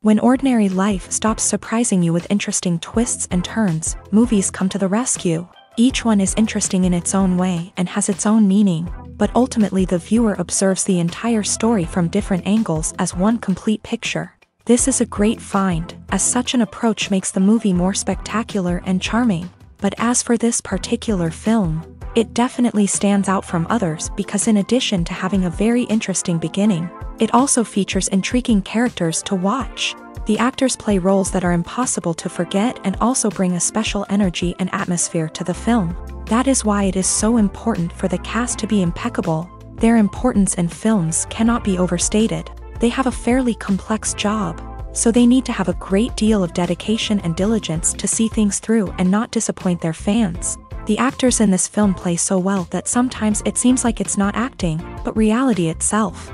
When ordinary life stops surprising you with interesting twists and turns, movies come to the rescue. Each one is interesting in its own way and has its own meaning, but ultimately the viewer observes the entire story from different angles as one complete picture. This is a great find, as such an approach makes the movie more spectacular and charming. But as for this particular film, it definitely stands out from others because in addition to having a very interesting beginning, it also features intriguing characters to watch. The actors play roles that are impossible to forget and also bring a special energy and atmosphere to the film. That is why it is so important for the cast to be impeccable. Their importance in films cannot be overstated. They have a fairly complex job, so they need to have a great deal of dedication and diligence to see things through and not disappoint their fans. The actors in this film play so well that sometimes it seems like it's not acting, but reality itself.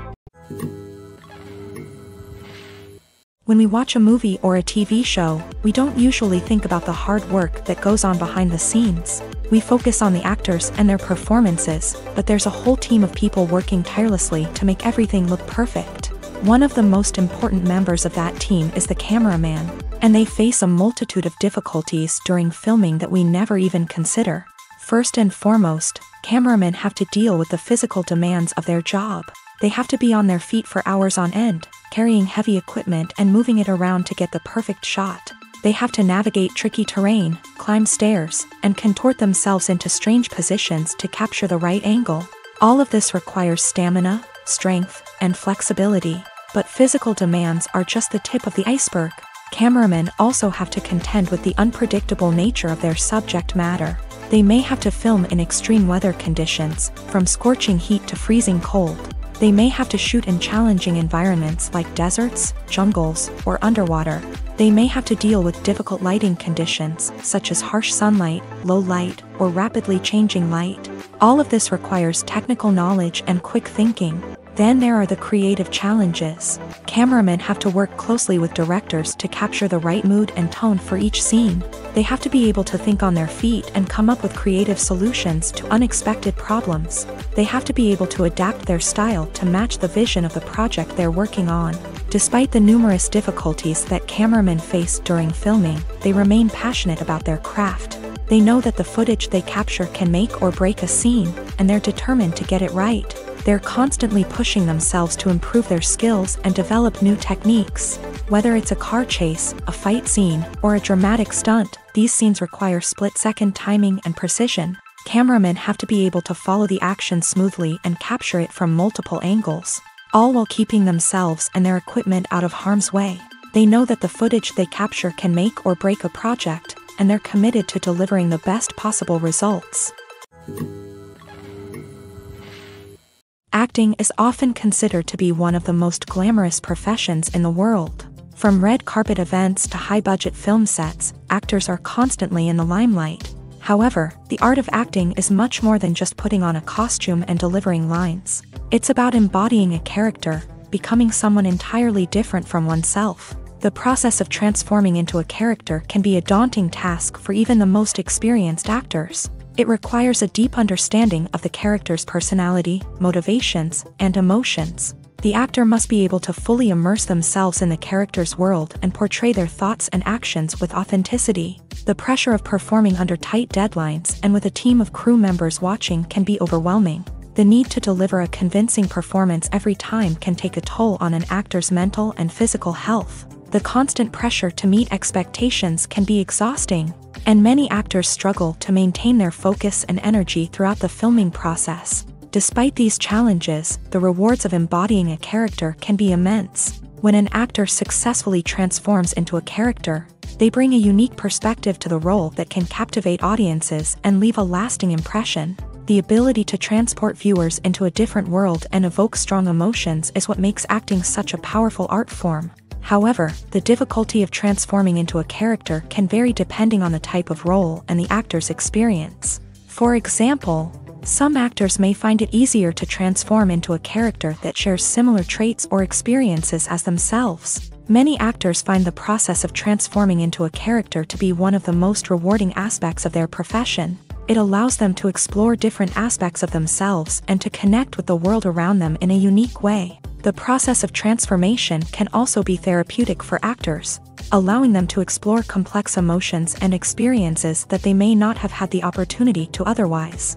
When we watch a movie or a TV show, we don't usually think about the hard work that goes on behind the scenes. We focus on the actors and their performances, but there's a whole team of people working tirelessly to make everything look perfect. One of the most important members of that team is the cameraman, and they face a multitude of difficulties during filming that we never even consider. First and foremost, cameramen have to deal with the physical demands of their job. They have to be on their feet for hours on end, carrying heavy equipment and moving it around to get the perfect shot. They have to navigate tricky terrain, climb stairs, and contort themselves into strange positions to capture the right angle. All of this requires stamina, strength, and flexibility. But physical demands are just the tip of the iceberg. Cameramen also have to contend with the unpredictable nature of their subject matter. They may have to film in extreme weather conditions, from scorching heat to freezing cold. They may have to shoot in challenging environments like deserts, jungles, or underwater. They may have to deal with difficult lighting conditions, such as harsh sunlight, low light, or rapidly changing light. All of this requires technical knowledge and quick thinking. Then there are the creative challenges. Cameramen have to work closely with directors to capture the right mood and tone for each scene. They have to be able to think on their feet and come up with creative solutions to unexpected problems. They have to be able to adapt their style to match the vision of the project they're working on. Despite the numerous difficulties that cameramen face during filming, they remain passionate about their craft. They know that the footage they capture can make or break a scene, and they're determined to get it right. They're constantly pushing themselves to improve their skills and develop new techniques. Whether it's a car chase, a fight scene, or a dramatic stunt, these scenes require split-second timing and precision. Cameramen have to be able to follow the action smoothly and capture it from multiple angles, all while keeping themselves and their equipment out of harm's way. They know that the footage they capture can make or break a project, and they're committed to delivering the best possible results. Acting is often considered to be one of the most glamorous professions in the world. From red carpet events to high-budget film sets, actors are constantly in the limelight. However, the art of acting is much more than just putting on a costume and delivering lines. It's about embodying a character, becoming someone entirely different from oneself. The process of transforming into a character can be a daunting task for even the most experienced actors. It requires a deep understanding of the character's personality, motivations, and emotions. The actor must be able to fully immerse themselves in the character's world and portray their thoughts and actions with authenticity. The pressure of performing under tight deadlines and with a team of crew members watching can be overwhelming. The need to deliver a convincing performance every time can take a toll on an actor's mental and physical health. The constant pressure to meet expectations can be exhausting, and many actors struggle to maintain their focus and energy throughout the filming process. Despite these challenges, the rewards of embodying a character can be immense. When an actor successfully transforms into a character, they bring a unique perspective to the role that can captivate audiences and leave a lasting impression. The ability to transport viewers into a different world and evoke strong emotions is what makes acting such a powerful art form. However, the difficulty of transforming into a character can vary depending on the type of role and the actor's experience. For example, some actors may find it easier to transform into a character that shares similar traits or experiences as themselves. Many actors find the process of transforming into a character to be one of the most rewarding aspects of their profession. It allows them to explore different aspects of themselves and to connect with the world around them in a unique way. The process of transformation can also be therapeutic for actors, allowing them to explore complex emotions and experiences that they may not have had the opportunity to otherwise.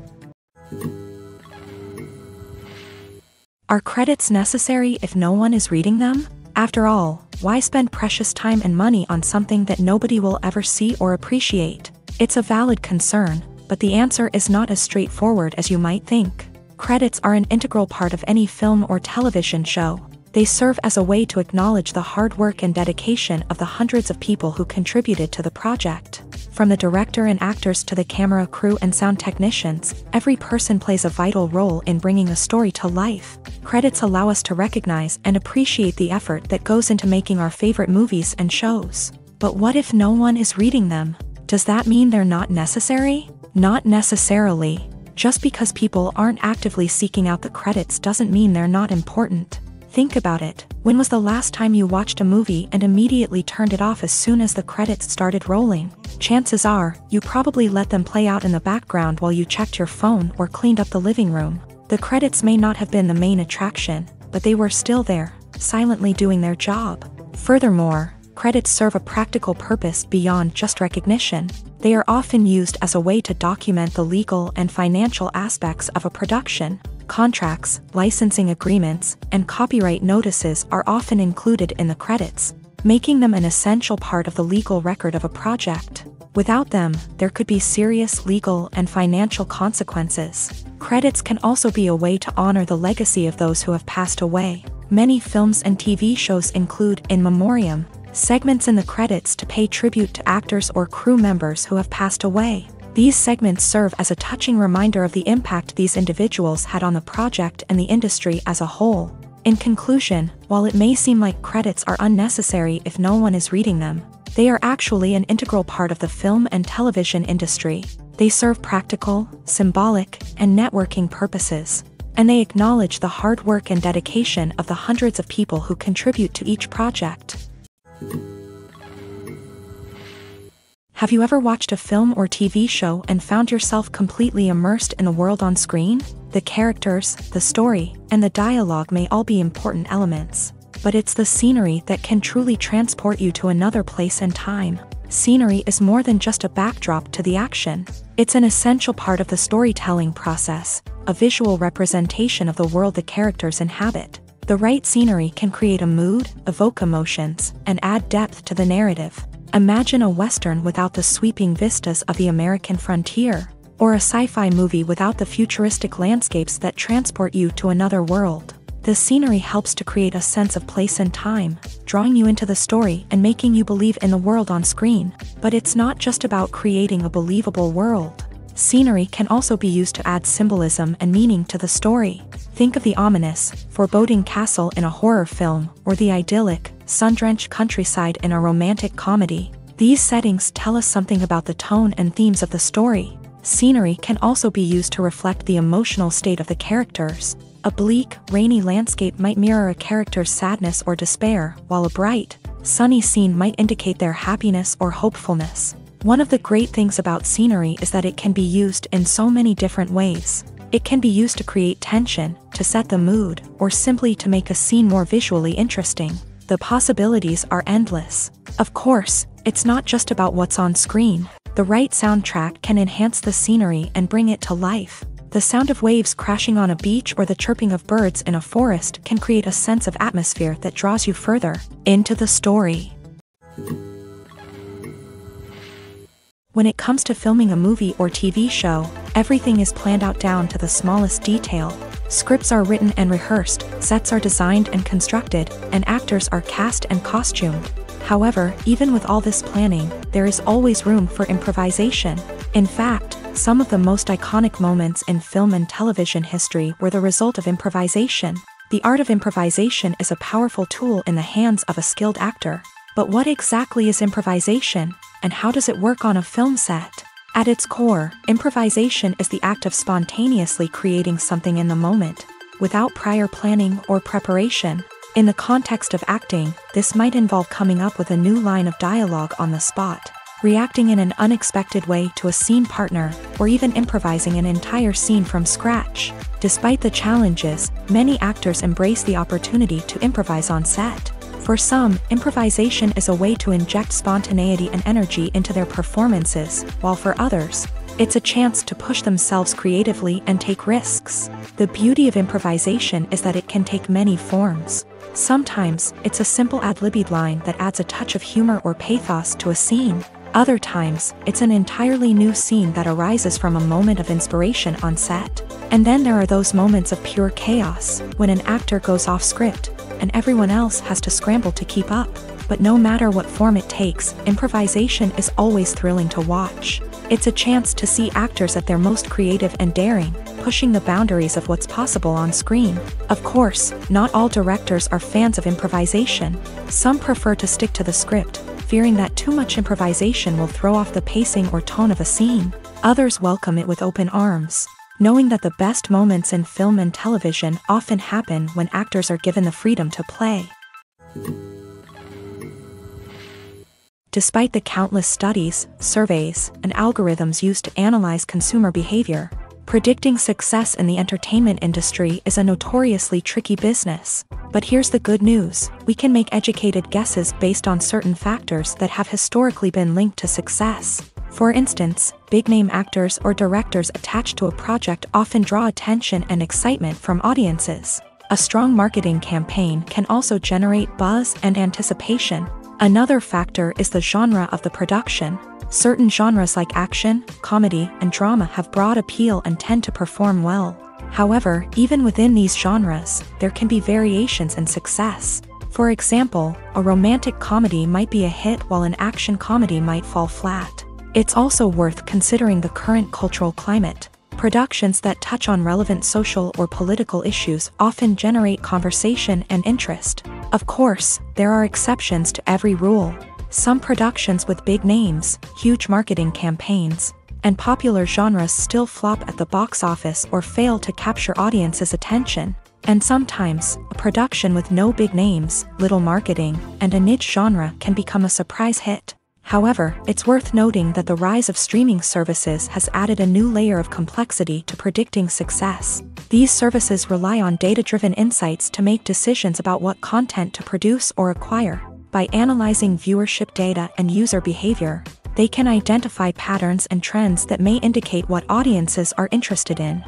Are credits necessary if no one is reading them? After all, why spend precious time and money on something that nobody will ever see or appreciate? It's a valid concern, but the answer is not as straightforward as you might think. Credits are an integral part of any film or television show. They serve as a way to acknowledge the hard work and dedication of the hundreds of people who contributed to the project. From the director and actors to the camera crew and sound technicians, every person plays a vital role in bringing a story to life. Credits allow us to recognize and appreciate the effort that goes into making our favorite movies and shows. But what if no one is reading them? Does that mean they're not necessary? Not necessarily. Just because people aren't actively seeking out the credits doesn't mean they're not important. Think about it. When was the last time you watched a movie and immediately turned it off as soon as the credits started rolling? Chances are, you probably let them play out in the background while you checked your phone or cleaned up the living room. The credits may not have been the main attraction, but they were still there, silently doing their job. Furthermore, credits serve a practical purpose beyond just recognition. They are often used as a way to document the legal and financial aspects of a production. Contracts, licensing agreements, and copyright notices are often included in the credits, making them an essential part of the legal record of a project. Without them, there could be serious legal and financial consequences. Credits can also be a way to honor the legacy of those who have passed away. Many films and TV shows include in memoriam segments in the credits to pay tribute to actors or crew members who have passed away. These segments serve as a touching reminder of the impact these individuals had on the project and the industry as a whole. In conclusion, while it may seem like credits are unnecessary if no one is reading them, they are actually an integral part of the film and television industry. They serve practical, symbolic, and networking purposes, and they acknowledge the hard work and dedication of the hundreds of people who contribute to each project. Have you ever watched a film or TV show and found yourself completely immersed in the world on screen? The characters, the story, and the dialogue may all be important elements, but it's the scenery that can truly transport you to another place and time. Scenery is more than just a backdrop to the action. It's an essential part of the storytelling process, a visual representation of the world the characters inhabit. The right scenery can create a mood, evoke emotions, and add depth to the narrative. Imagine a Western without the sweeping vistas of the American frontier, or a sci-fi movie without the futuristic landscapes that transport you to another world. The scenery helps to create a sense of place and time, drawing you into the story and making you believe in the world on screen. But it's not just about creating a believable world. Scenery can also be used to add symbolism and meaning to the story. Think of the ominous, foreboding castle in a horror film, or the idyllic, sun-drenched countryside in a romantic comedy. These settings tell us something about the tone and themes of the story. Scenery can also be used to reflect the emotional state of the characters. A bleak, rainy landscape might mirror a character's sadness or despair, while a bright, sunny scene might indicate their happiness or hopefulness. One of the great things about scenery is that it can be used in so many different ways. It can be used to create tension, to set the mood, or simply to make a scene more visually interesting. The possibilities are endless. Of course, it's not just about what's on screen. The right soundtrack can enhance the scenery and bring it to life. The sound of waves crashing on a beach or the chirping of birds in a forest can create a sense of atmosphere that draws you further into the story. When it comes to filming a movie or TV show, everything is planned out down to the smallest detail. Scripts are written and rehearsed, sets are designed and constructed, and actors are cast and costumed. However, even with all this planning, there is always room for improvisation. In fact, some of the most iconic moments in film and television history were the result of improvisation. The art of improvisation is a powerful tool in the hands of a skilled actor. But what exactly is improvisation, and how does it work on a film set? At its core, improvisation is the act of spontaneously creating something in the moment, without prior planning or preparation. In the context of acting, this might involve coming up with a new line of dialogue on the spot, reacting in an unexpected way to a scene partner, or even improvising an entire scene from scratch. Despite the challenges, many actors embrace the opportunity to improvise on set. For some, improvisation is a way to inject spontaneity and energy into their performances, while for others, it's a chance to push themselves creatively and take risks. The beauty of improvisation is that it can take many forms. Sometimes, it's a simple ad-libbed line that adds a touch of humor or pathos to a scene. Other times, it's an entirely new scene that arises from a moment of inspiration on set. And then there are those moments of pure chaos, when an actor goes off script, and everyone else has to scramble to keep up. But no matter what form it takes, improvisation is always thrilling to watch. It's a chance to see actors at their most creative and daring, pushing the boundaries of what's possible on screen. Of course, not all directors are fans of improvisation. Some prefer to stick to the script, fearing that too much improvisation will throw off the pacing or tone of a scene. Others welcome it with open arms, knowing that the best moments in film and television often happen when actors are given the freedom to play. Despite the countless studies, surveys, and algorithms used to analyze consumer behavior, predicting success in the entertainment industry is a notoriously tricky business. But here's the good news: we can make educated guesses based on certain factors that have historically been linked to success. For instance, big-name actors or directors attached to a project often draw attention and excitement from audiences. A strong marketing campaign can also generate buzz and anticipation. Another factor is the genre of the production. Certain genres like action, comedy, and drama have broad appeal and tend to perform well. However, even within these genres, there can be variations in success. For example, a romantic comedy might be a hit while an action comedy might fall flat. It's also worth considering the current cultural climate. Productions that touch on relevant social or political issues often generate conversation and interest. Of course, there are exceptions to every rule. Some productions with big names, huge marketing campaigns, and popular genres still flop at the box office or fail to capture audiences' attention. And sometimes, a production with no big names, little marketing, and a niche genre can become a surprise hit. However, it's worth noting that the rise of streaming services has added a new layer of complexity to predicting success. These services rely on data-driven insights to make decisions about what content to produce or acquire. By analyzing viewership data and user behavior, they can identify patterns and trends that may indicate what audiences are interested in.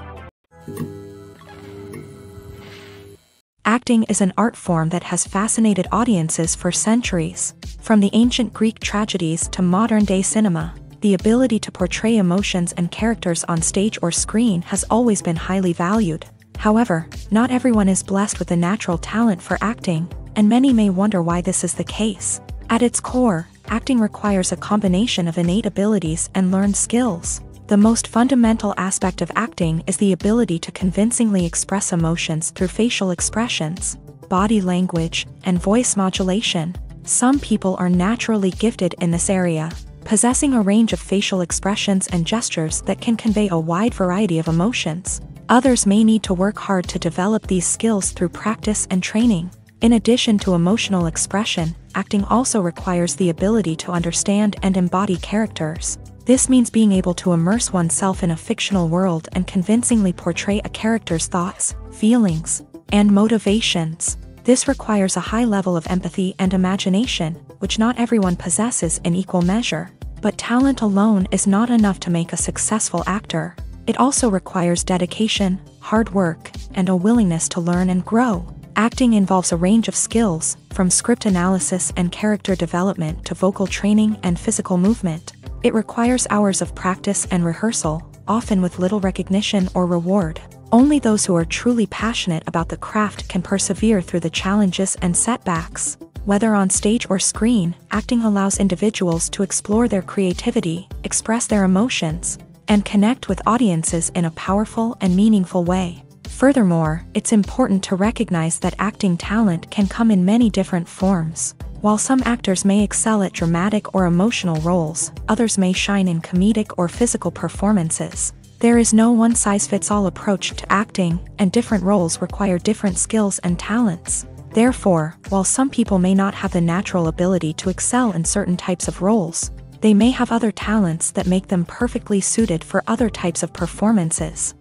Acting is an art form that has fascinated audiences for centuries. From the ancient Greek tragedies to modern-day cinema, the ability to portray emotions and characters on stage or screen has always been highly valued. However, not everyone is blessed with a natural talent for acting, and many may wonder why this is the case. At its core, acting requires a combination of innate abilities and learned skills. The most fundamental aspect of acting is the ability to convincingly express emotions through facial expressions, body language, and voice modulation. Some people are naturally gifted in this area, possessing a range of facial expressions and gestures that can convey a wide variety of emotions. Others may need to work hard to develop these skills through practice and training. In addition to emotional expression, acting also requires the ability to understand and embody characters. This means being able to immerse oneself in a fictional world and convincingly portray a character's thoughts, feelings, and motivations. This requires a high level of empathy and imagination, which not everyone possesses in equal measure. But talent alone is not enough to make a successful actor. It also requires dedication, hard work, and a willingness to learn and grow. Acting involves a range of skills, from script analysis and character development to vocal training and physical movement. It requires hours of practice and rehearsal, often with little recognition or reward. Only those who are truly passionate about the craft can persevere through the challenges and setbacks. Whether on stage or screen, acting allows individuals to explore their creativity, express their emotions, and connect with audiences in a powerful and meaningful way. Furthermore, it's important to recognize that acting talent can come in many different forms. While some actors may excel at dramatic or emotional roles, others may shine in comedic or physical performances. There is no one-size-fits-all approach to acting, and different roles require different skills and talents. Therefore, while some people may not have the natural ability to excel in certain types of roles, they may have other talents that make them perfectly suited for other types of performances.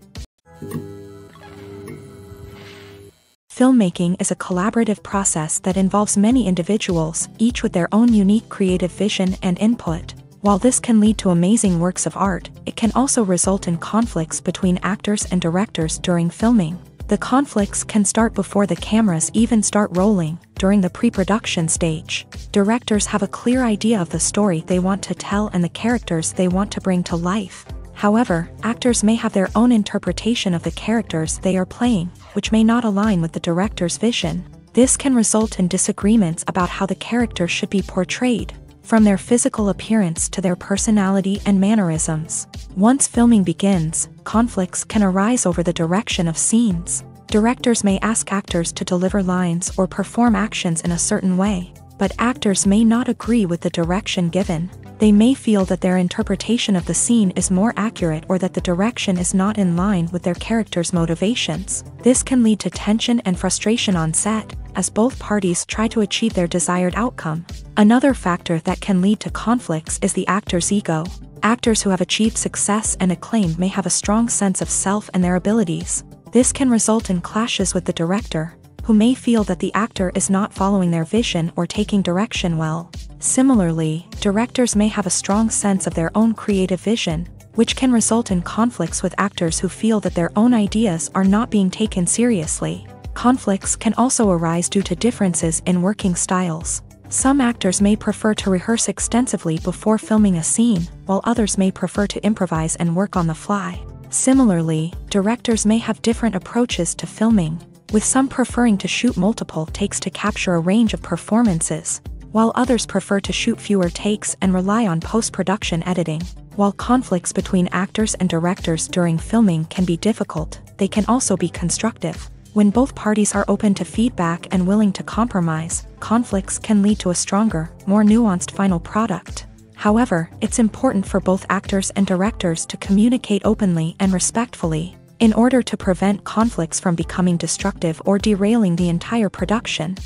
Filmmaking is a collaborative process that involves many individuals, each with their own unique creative vision and input. While this can lead to amazing works of art, it can also result in conflicts between actors and directors during filming. The conflicts can start before the cameras even start rolling, during the pre-production stage. Directors have a clear idea of the story they want to tell and the characters they want to bring to life. However, actors may have their own interpretation of the characters they are playing, which may not align with the director's vision. This can result in disagreements about how the character should be portrayed, from their physical appearance to their personality and mannerisms. Once filming begins, conflicts can arise over the direction of scenes. Directors may ask actors to deliver lines or perform actions in a certain way, but actors may not agree with the direction given. They may feel that their interpretation of the scene is more accurate or that the direction is not in line with their character's motivations. This can lead to tension and frustration on set, as both parties try to achieve their desired outcome. Another factor that can lead to conflicts is the actor's ego. Actors who have achieved success and acclaim may have a strong sense of self and their abilities. This can result in clashes with the director, who may feel that the actor is not following their vision or taking direction well. Similarly, directors may have a strong sense of their own creative vision, which can result in conflicts with actors who feel that their own ideas are not being taken seriously. Conflicts can also arise due to differences in working styles. Some actors may prefer to rehearse extensively before filming a scene, while others may prefer to improvise and work on the fly. Similarly, directors may have different approaches to filming, with some preferring to shoot multiple takes to capture a range of performances, while others prefer to shoot fewer takes and rely on post-production editing. While conflicts between actors and directors during filming can be difficult, they can also be constructive. When both parties are open to feedback and willing to compromise, conflicts can lead to a stronger, more nuanced final product. However, it's important for both actors and directors to communicate openly and respectfully, in order to prevent conflicts from becoming destructive or derailing the entire production.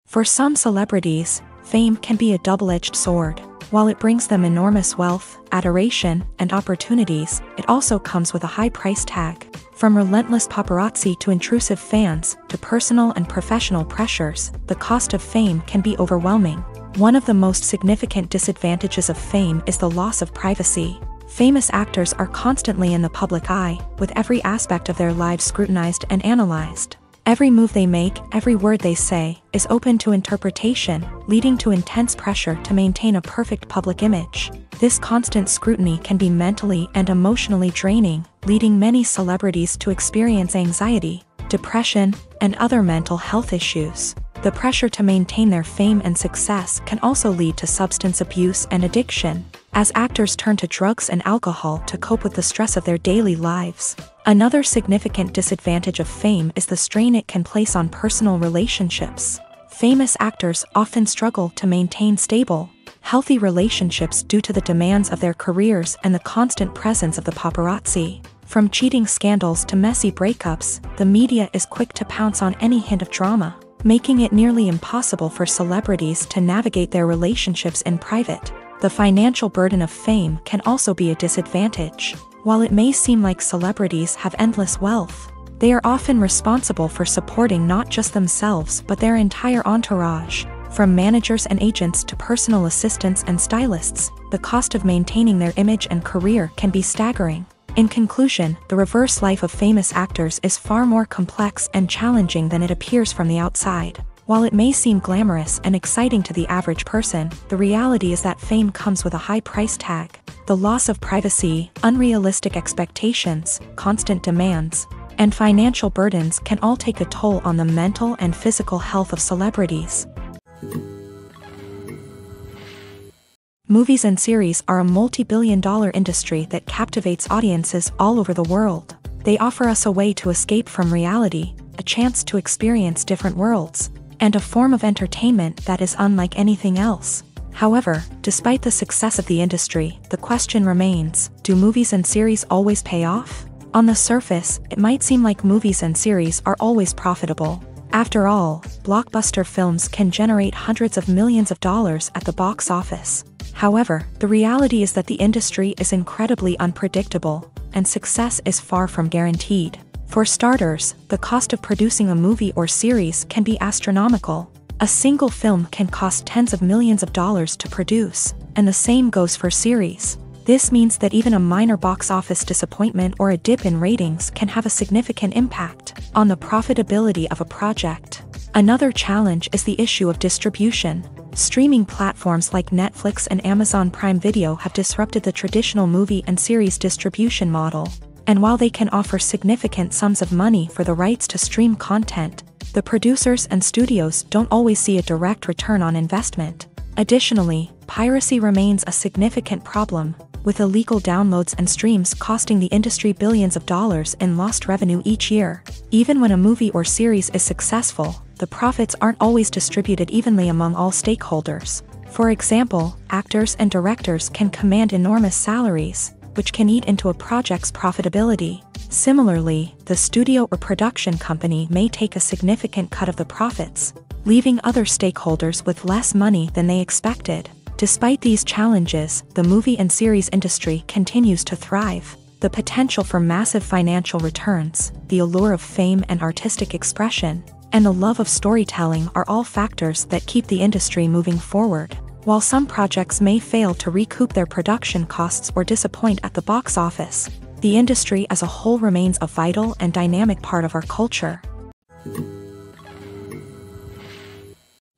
For some celebrities, fame can be a double-edged sword. While it brings them enormous wealth, adoration, and opportunities, it also comes with a high price tag. From relentless paparazzi to intrusive fans, to personal and professional pressures, the cost of fame can be overwhelming. One of the most significant disadvantages of fame is the loss of privacy. Famous actors are constantly in the public eye, with every aspect of their lives scrutinized and analyzed. Every move they make, every word they say, is open to interpretation, leading to intense pressure to maintain a perfect public image. This constant scrutiny can be mentally and emotionally draining, leading many celebrities to experience anxiety, depression, and other mental health issues. The pressure to maintain their fame and success can also lead to substance abuse and addiction, as actors turn to drugs and alcohol to cope with the stress of their daily lives. Another significant disadvantage of fame is the strain it can place on personal relationships. Famous actors often struggle to maintain stable, healthy relationships due to the demands of their careers and the constant presence of the paparazzi. From cheating scandals to messy breakups, the media is quick to pounce on any hint of drama, making it nearly impossible for celebrities to navigate their relationships in private. The financial burden of fame can also be a disadvantage. While it may seem like celebrities have endless wealth, they are often responsible for supporting not just themselves but their entire entourage. From managers and agents to personal assistants and stylists, the cost of maintaining their image and career can be staggering. In conclusion, the reverse life of famous actors is far more complex and challenging than it appears from the outside. While it may seem glamorous and exciting to the average person, the reality is that fame comes with a high price tag. The loss of privacy, unrealistic expectations, constant demands, and financial burdens can all take a toll on the mental and physical health of celebrities. Movies and series are a multi-billion-dollar industry that captivates audiences all over the world. They offer us a way to escape from reality, a chance to experience different worlds, and a form of entertainment that is unlike anything else. However, despite the success of the industry, the question remains, do movies and series always pay off? On the surface, it might seem like movies and series are always profitable. After all, blockbuster films can generate hundreds of millions of dollars at the box office. However, the reality is that the industry is incredibly unpredictable, and success is far from guaranteed. For starters, the cost of producing a movie or series can be astronomical. A single film can cost tens of millions of dollars to produce, and the same goes for series. This means that even a minor box office disappointment or a dip in ratings can have a significant impact on the profitability of a project. Another challenge is the issue of distribution. Streaming platforms like Netflix and Amazon Prime Video have disrupted the traditional movie and series distribution model. And while they can offer significant sums of money for the rights to stream content, the producers and studios don't always see a direct return on investment. Additionally, piracy remains a significant problem, with illegal downloads and streams costing the industry billions of dollars in lost revenue each year. Even when a movie or series is successful, the profits aren't always distributed evenly among all stakeholders. For example, actors and directors can command enormous salaries, which can eat into a project's profitability. Similarly, the studio or production company may take a significant cut of the profits, leaving other stakeholders with less money than they expected. Despite these challenges, the movie and series industry continues to thrive. The potential for massive financial returns, the allure of fame and artistic expression, and the love of storytelling are all factors that keep the industry moving forward. While some projects may fail to recoup their production costs or disappoint at the box office, the industry as a whole remains a vital and dynamic part of our culture.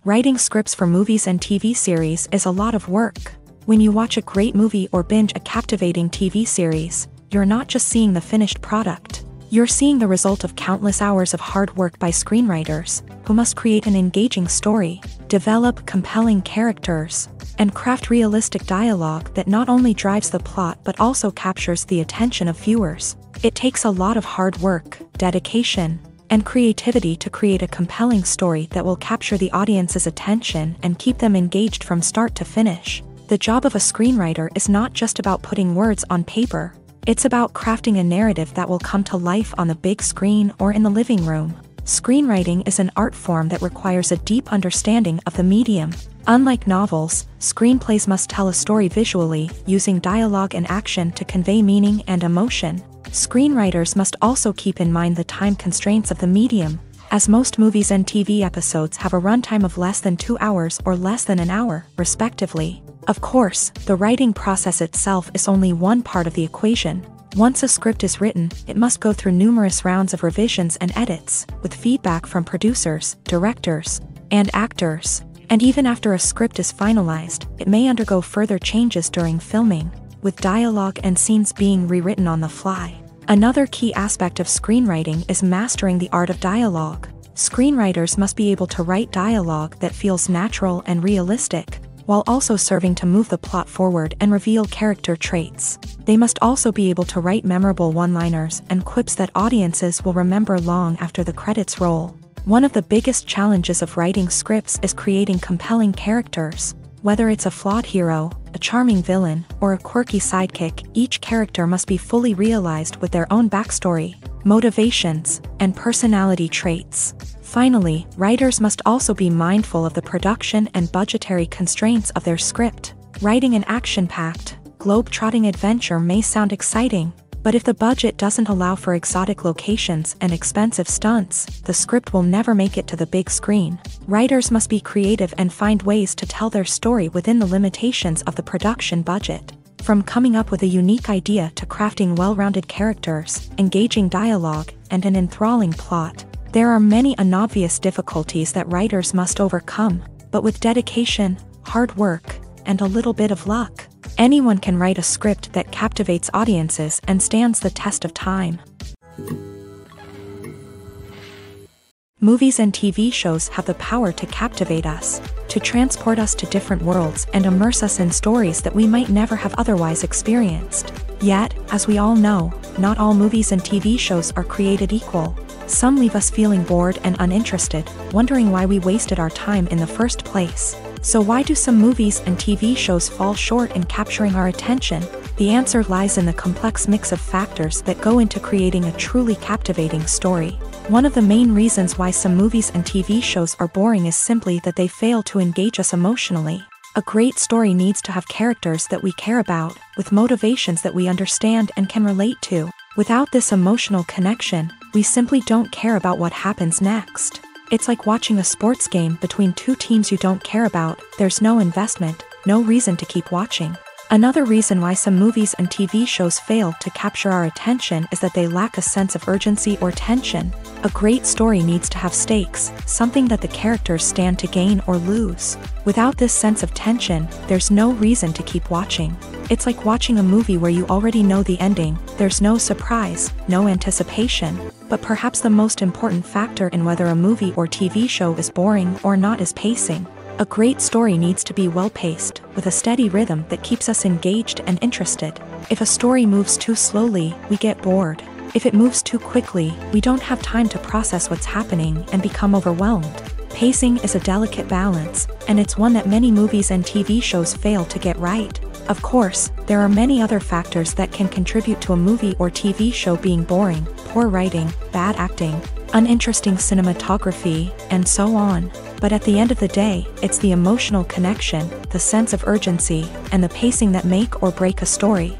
Writing scripts for movies and TV series is a lot of work. When you watch a great movie or binge a captivating TV series, you're not just seeing the finished product. You're seeing the result of countless hours of hard work by screenwriters, who must create an engaging story, develop compelling characters, and craft realistic dialogue that not only drives the plot but also captures the attention of viewers. It takes a lot of hard work, dedication, and creativity to create a compelling story that will capture the audience's attention and keep them engaged from start to finish. The job of a screenwriter is not just about putting words on paper. It's about crafting a narrative that will come to life on the big screen or in the living room. Screenwriting is an art form that requires a deep understanding of the medium. Unlike novels, screenplays must tell a story visually, using dialogue and action to convey meaning and emotion. Screenwriters must also keep in mind the time constraints of the medium, as most movies and TV episodes have a runtime of less than 2 hours or less than an hour, respectively. Of course, the writing process itself is only one part of the equation. Once a script is written, it must go through numerous rounds of revisions and edits, with feedback from producers, directors, and actors. And even after a script is finalized, it may undergo further changes during filming, with dialogue and scenes being rewritten on the fly. Another key aspect of screenwriting is mastering the art of dialogue. Screenwriters must be able to write dialogue that feels natural and realistic, while also serving to move the plot forward and reveal character traits. They must also be able to write memorable one-liners and quips that audiences will remember long after the credits roll. One of the biggest challenges of writing scripts is creating compelling characters. Whether it's a flawed hero, a charming villain, or a quirky sidekick, each character must be fully realized with their own backstory, motivations, and personality traits. Finally, writers must also be mindful of the production and budgetary constraints of their script. Writing an action-packed, globe-trotting adventure may sound exciting, But if the budget doesn't allow for exotic locations and expensive stunts, the script will never make it to the big screen. Writers must be creative and find ways to tell their story within the limitations of the production budget. From coming up with a unique idea to crafting well-rounded characters, engaging dialogue, and an enthralling plot, there are many unobvious difficulties that writers must overcome, but with dedication, hard work, and a little bit of luck, anyone can write a script that captivates audiences and stands the test of time. Movies and TV shows have the power to captivate us, to transport us to different worlds and immerse us in stories that we might never have otherwise experienced. Yet, as we all know, not all movies and TV shows are created equal. Some leave us feeling bored and uninterested, wondering why we wasted our time in the first place. So why do some movies and TV shows fall short in capturing our attention? The answer lies in the complex mix of factors that go into creating a truly captivating story. One of the main reasons why some movies and TV shows are boring is simply that they fail to engage us emotionally. A great story needs to have characters that we care about, with motivations that we understand and can relate to. Without this emotional connection, we simply don't care about what happens next. It's like watching a sports game between two teams you don't care about. There's no investment, no reason to keep watching. Another reason why some movies and TV shows fail to capture our attention is that they lack a sense of urgency or tension. A great story needs to have stakes, something that the characters stand to gain or lose. Without this sense of tension, there's no reason to keep watching. It's like watching a movie where you already know the ending. There's no surprise, no anticipation. But perhaps the most important factor in whether a movie or TV show is boring or not is pacing. A great story needs to be well-paced, with a steady rhythm that keeps us engaged and interested. If a story moves too slowly, we get bored. If it moves too quickly, we don't have time to process what's happening and become overwhelmed. Pacing is a delicate balance, and it's one that many movies and TV shows fail to get right. Of course, there are many other factors that can contribute to a movie or TV show being boring: poor writing, bad acting, uninteresting cinematography, and so on. But at the end of the day, it's the emotional connection, the sense of urgency, and the pacing that make or break a story.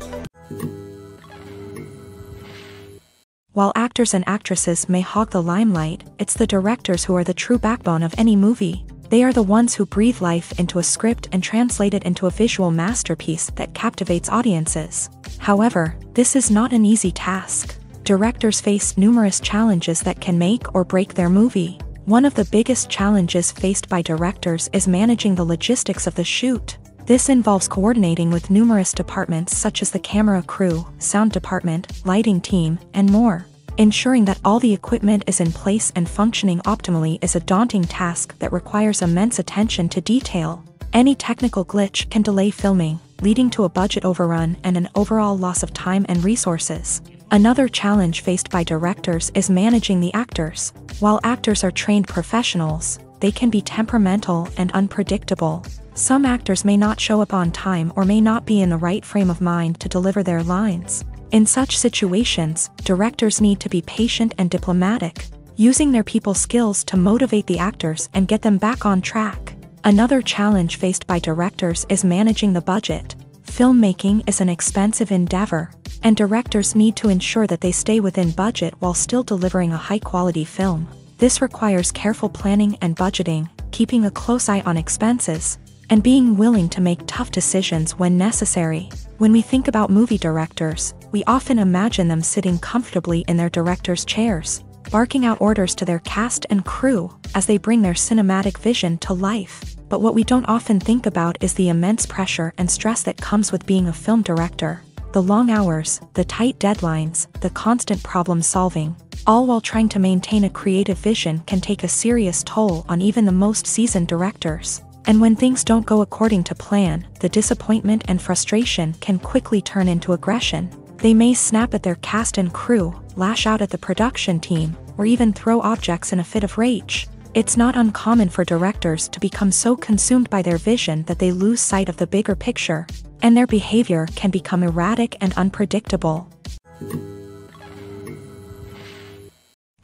While actors and actresses may hog the limelight, it's the directors who are the true backbone of any movie. They are the ones who breathe life into a script and translate it into a visual masterpiece that captivates audiences. However, this is not an easy task. Directors face numerous challenges that can make or break their movie. One of the biggest challenges faced by directors is managing the logistics of the shoot. This involves coordinating with numerous departments such as the camera crew, sound department, lighting team, and more. Ensuring that all the equipment is in place and functioning optimally is a daunting task that requires immense attention to detail. Any technical glitch can delay filming, leading to a budget overrun and an overall loss of time and resources. Another challenge faced by directors is managing the actors. While actors are trained professionals, they can be temperamental and unpredictable. Some actors may not show up on time or may not be in the right frame of mind to deliver their lines. In such situations, directors need to be patient and diplomatic, using their people skills to motivate the actors and get them back on track. Another challenge faced by directors is managing the budget. Filmmaking is an expensive endeavor, and directors need to ensure that they stay within budget while still delivering a high-quality film. This requires careful planning and budgeting, keeping a close eye on expenses, and being willing to make tough decisions when necessary. When we think about movie directors, we often imagine them sitting comfortably in their director's chairs, barking out orders to their cast and crew as they bring their cinematic vision to life. But what we don't often think about is the immense pressure and stress that comes with being a film director. The long hours, the tight deadlines, the constant problem-solving, all while trying to maintain a creative vision can take a serious toll on even the most seasoned directors. And when things don't go according to plan, the disappointment and frustration can quickly turn into aggression. They may snap at their cast and crew, lash out at the production team, or even throw objects in a fit of rage. It's not uncommon for directors to become so consumed by their vision that they lose sight of the bigger picture, and their behavior can become erratic and unpredictable.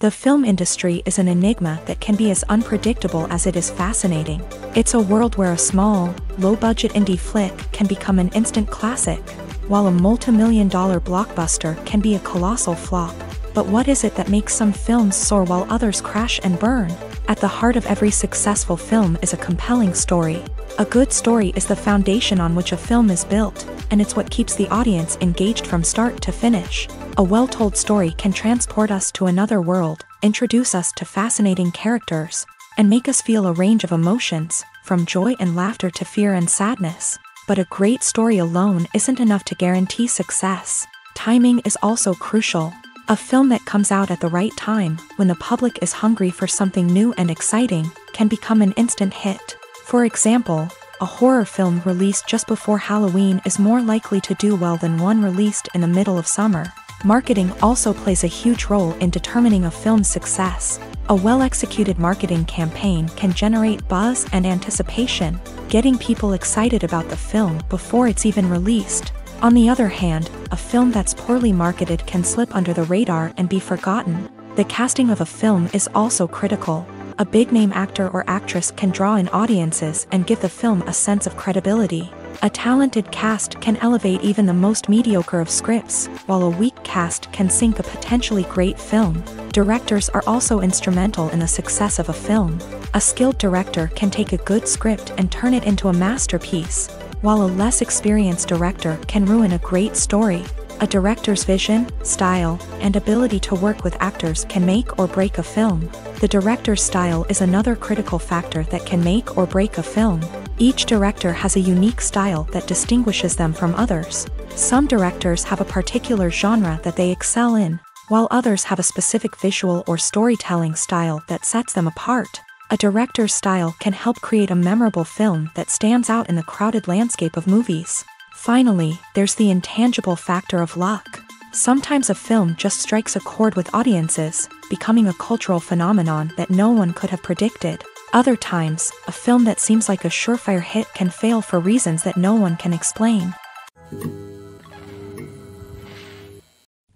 The film industry is an enigma that can be as unpredictable as it is fascinating. It's a world where a small, low-budget indie flick can become an instant classic. while a multi-million-dollar blockbuster can be a colossal flop. But what is it that makes some films soar while others crash and burn? At the heart of every successful film is a compelling story. A good story is the foundation on which a film is built, and it's what keeps the audience engaged from start to finish. A well-told story can transport us to another world, introduce us to fascinating characters, and make us feel a range of emotions, from joy and laughter to fear and sadness. But a great story alone isn't enough to guarantee success. Timing is also crucial. A film that comes out at the right time, when the public is hungry for something new and exciting, can become an instant hit. For example, a horror film released just before Halloween is more likely to do well than one released in the middle of summer. Marketing also plays a huge role in determining a film's success. A well-executed marketing campaign can generate buzz and anticipation, getting people excited about the film before it's even released. On the other hand, a film that's poorly marketed can slip under the radar and be forgotten. The casting of a film is also critical. A big-name actor or actress can draw in audiences and give the film a sense of credibility. A talented cast can elevate even the most mediocre of scripts, while a weak cast can sink a potentially great film. Directors are also instrumental in the success of a film. A skilled director can take a good script and turn it into a masterpiece, while a less experienced director can ruin a great story. A director's vision, style, and ability to work with actors can make or break a film. The director's style is another critical factor that can make or break a film. Each director has a unique style that distinguishes them from others. Some directors have a particular genre that they excel in, while others have a specific visual or storytelling style that sets them apart. A director's style can help create a memorable film that stands out in the crowded landscape of movies. Finally, there's the intangible factor of luck. Sometimes a film just strikes a chord with audiences, becoming a cultural phenomenon that no one could have predicted. Other times, a film that seems like a surefire hit can fail for reasons that no one can explain.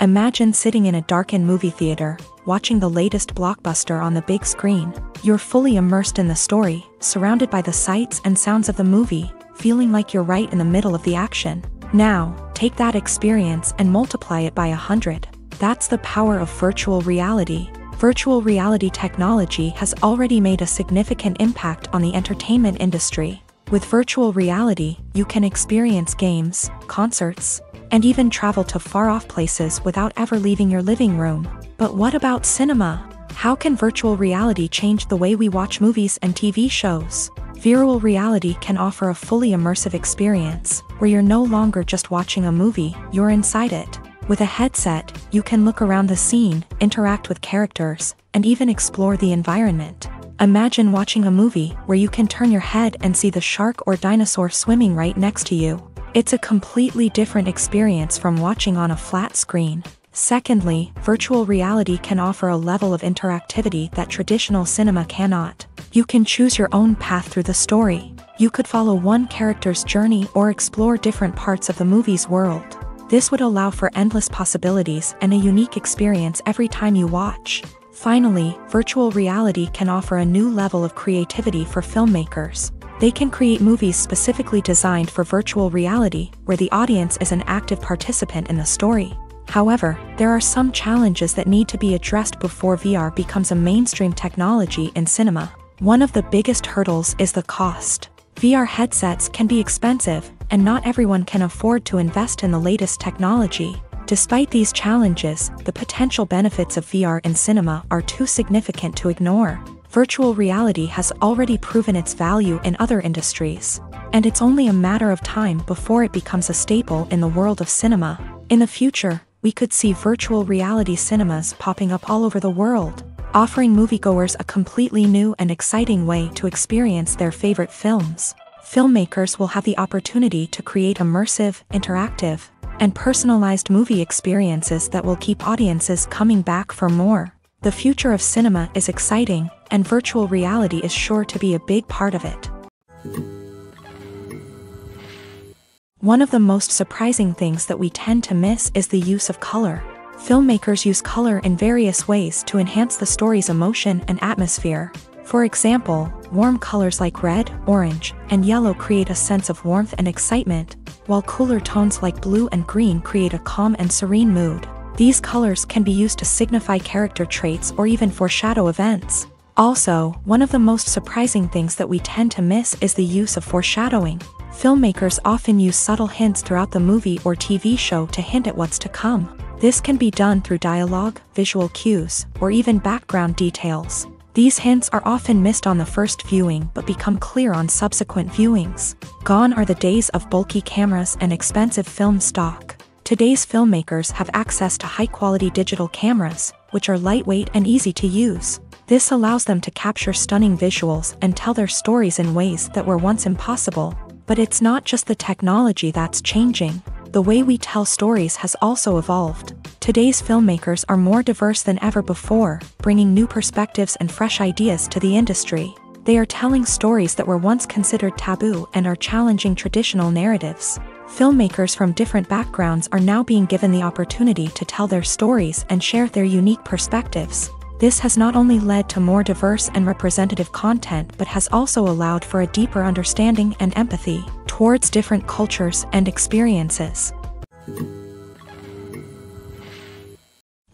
Imagine sitting in a darkened movie theater, watching the latest blockbuster on the big screen. You're fully immersed in the story, surrounded by the sights and sounds of the movie, feeling like you're right in the middle of the action. Now, take that experience and multiply it by 100. That's the power of virtual reality. Virtual reality technology has already made a significant impact on the entertainment industry. With virtual reality, you can experience games, concerts, and even travel to far-off places without ever leaving your living room. But what about cinema? How can virtual reality change the way we watch movies and TV shows? Virtual reality can offer a fully immersive experience, where you're no longer just watching a movie, you're inside it. With a headset, you can look around the scene, interact with characters, and even explore the environment. Imagine watching a movie where you can turn your head and see the shark or dinosaur swimming right next to you. It's a completely different experience from watching on a flat screen. Secondly, virtual reality can offer a level of interactivity that traditional cinema cannot. You can choose your own path through the story. You could follow one character's journey or explore different parts of the movie's world. This would allow for endless possibilities and a unique experience every time you watch. Finally, virtual reality can offer a new level of creativity for filmmakers. They can create movies specifically designed for virtual reality, where the audience is an active participant in the story. However, there are some challenges that need to be addressed before VR becomes a mainstream technology in cinema. One of the biggest hurdles is the cost. VR headsets can be expensive, and not everyone can afford to invest in the latest technology. Despite these challenges, the potential benefits of VR in cinema are too significant to ignore. Virtual reality has already proven its value in other industries, and it's only a matter of time before it becomes a staple in the world of cinema. In the future, we could see virtual reality cinemas popping up all over the world, offering moviegoers a completely new and exciting way to experience their favorite films. Filmmakers will have the opportunity to create immersive, interactive, and personalized movie experiences that will keep audiences coming back for more. The future of cinema is exciting, and virtual reality is sure to be a big part of it. One of the most surprising things that we tend to miss is the use of color. Filmmakers use color in various ways to enhance the story's emotion and atmosphere. For example, warm colors like red, orange, and yellow create a sense of warmth and excitement, while cooler tones like blue and green create a calm and serene mood. These colors can be used to signify character traits or even foreshadow events. Also, one of the most surprising things that we tend to miss is the use of foreshadowing. Filmmakers often use subtle hints throughout the movie or TV show to hint at what's to come. This can be done through dialogue, visual cues, or even background details. These hints are often missed on the first viewing but become clear on subsequent viewings. Gone are the days of bulky cameras and expensive film stock. Today's filmmakers have access to high-quality digital cameras, which are lightweight and easy to use. This allows them to capture stunning visuals and tell their stories in ways that were once impossible. But it's not just the technology that's changing. The way we tell stories has also evolved. Today's filmmakers are more diverse than ever before, bringing new perspectives and fresh ideas to the industry. They are telling stories that were once considered taboo and are challenging traditional narratives. Filmmakers from different backgrounds are now being given the opportunity to tell their stories and share their unique perspectives. This has not only led to more diverse and representative content but has also allowed for a deeper understanding and empathy towards different cultures and experiences.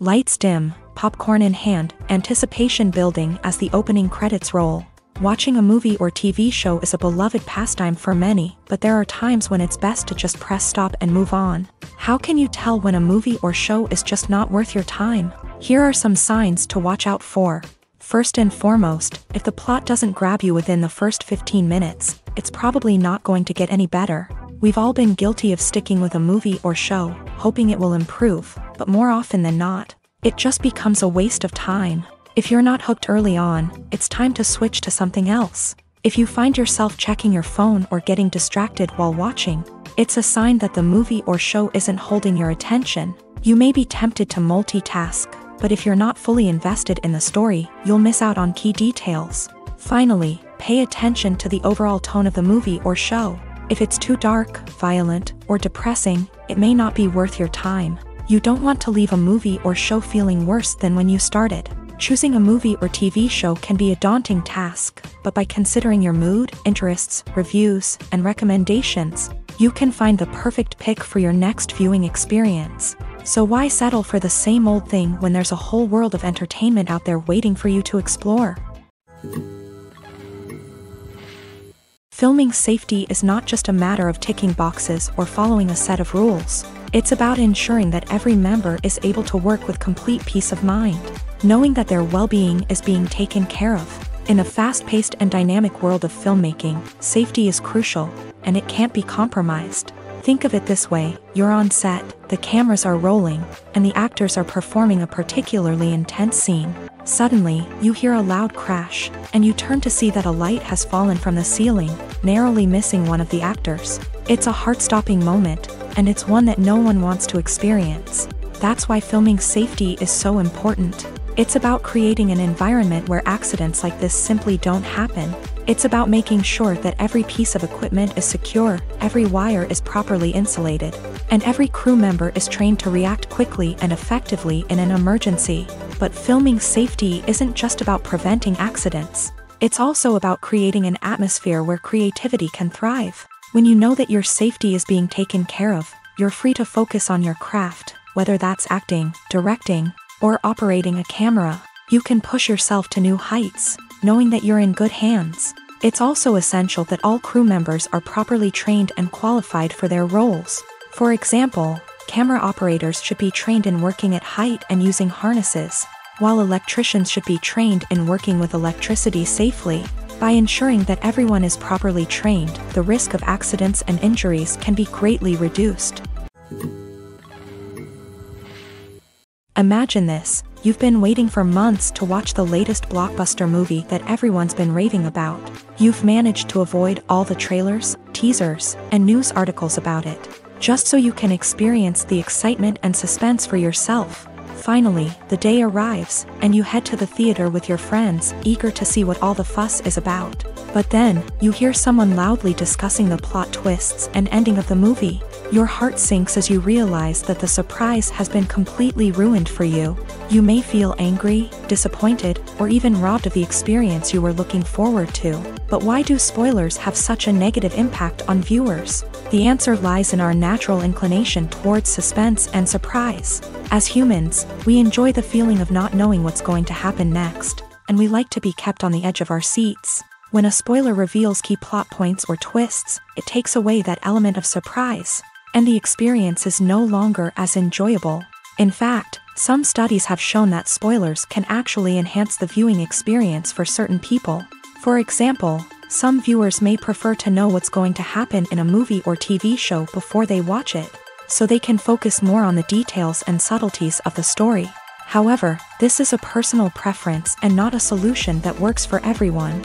Lights dim, popcorn in hand, anticipation building as the opening credits roll. Watching a movie or TV show is a beloved pastime for many, but there are times when it's best to just press stop and move on. How can you tell when a movie or show is just not worth your time? Here are some signs to watch out for. First and foremost, if the plot doesn't grab you within the first 15 minutes, it's probably not going to get any better. We've all been guilty of sticking with a movie or show, hoping it will improve, but more often than not, it just becomes a waste of time. If you're not hooked early on, it's time to switch to something else. If you find yourself checking your phone or getting distracted while watching, it's a sign that the movie or show isn't holding your attention. You may be tempted to multitask, but if you're not fully invested in the story, you'll miss out on key details. Finally, pay attention to the overall tone of the movie or show. If it's too dark, violent, or depressing, it may not be worth your time. You don't want to leave a movie or show feeling worse than when you started. Choosing a movie or TV show can be a daunting task, but by considering your mood, interests, reviews, and recommendations, you can find the perfect pick for your next viewing experience. So why settle for the same old thing when there's a whole world of entertainment out there waiting for you to explore? Filming safety is not just a matter of ticking boxes or following a set of rules. It's about ensuring that every member is able to work with complete peace of mind, knowing that their well-being is being taken care of. In a fast-paced and dynamic world of filmmaking, safety is crucial, and it can't be compromised. Think of it this way: you're on set, the cameras are rolling, and the actors are performing a particularly intense scene. Suddenly, you hear a loud crash, and you turn to see that a light has fallen from the ceiling, narrowly missing one of the actors. It's a heart-stopping moment, and it's one that no one wants to experience. That's why filming safety is so important. It's about creating an environment where accidents like this simply don't happen. It's about making sure that every piece of equipment is secure, every wire is properly insulated, and every crew member is trained to react quickly and effectively in an emergency. But filming safety isn't just about preventing accidents. It's also about creating an atmosphere where creativity can thrive. When you know that your safety is being taken care of, you're free to focus on your craft, whether that's acting, directing, or operating a camera. You can push yourself to new heights, knowing that you're in good hands. It's also essential that all crew members are properly trained and qualified for their roles. For example, camera operators should be trained in working at height and using harnesses, while electricians should be trained in working with electricity safely. By ensuring that everyone is properly trained, the risk of accidents and injuries can be greatly reduced. Imagine this: you've been waiting for months to watch the latest blockbuster movie that everyone's been raving about. You've managed to avoid all the trailers, teasers, and news articles about it, just so you can experience the excitement and suspense for yourself. Finally, the day arrives, and you head to the theater with your friends, eager to see what all the fuss is about. But then, you hear someone loudly discussing the plot twists and ending of the movie. Your heart sinks as you realize that the surprise has been completely ruined for you. You may feel angry, disappointed, or even robbed of the experience you were looking forward to. But why do spoilers have such a negative impact on viewers? The answer lies in our natural inclination towards suspense and surprise. As humans, we enjoy the feeling of not knowing what's going to happen next, and we like to be kept on the edge of our seats. When a spoiler reveals key plot points or twists, it takes away that element of surprise, and the experience is no longer as enjoyable. In fact, some studies have shown that spoilers can actually enhance the viewing experience for certain people. For example, some viewers may prefer to know what's going to happen in a movie or TV show before they watch it, so they can focus more on the details and subtleties of the story. However, this is a personal preference and not a solution that works for everyone.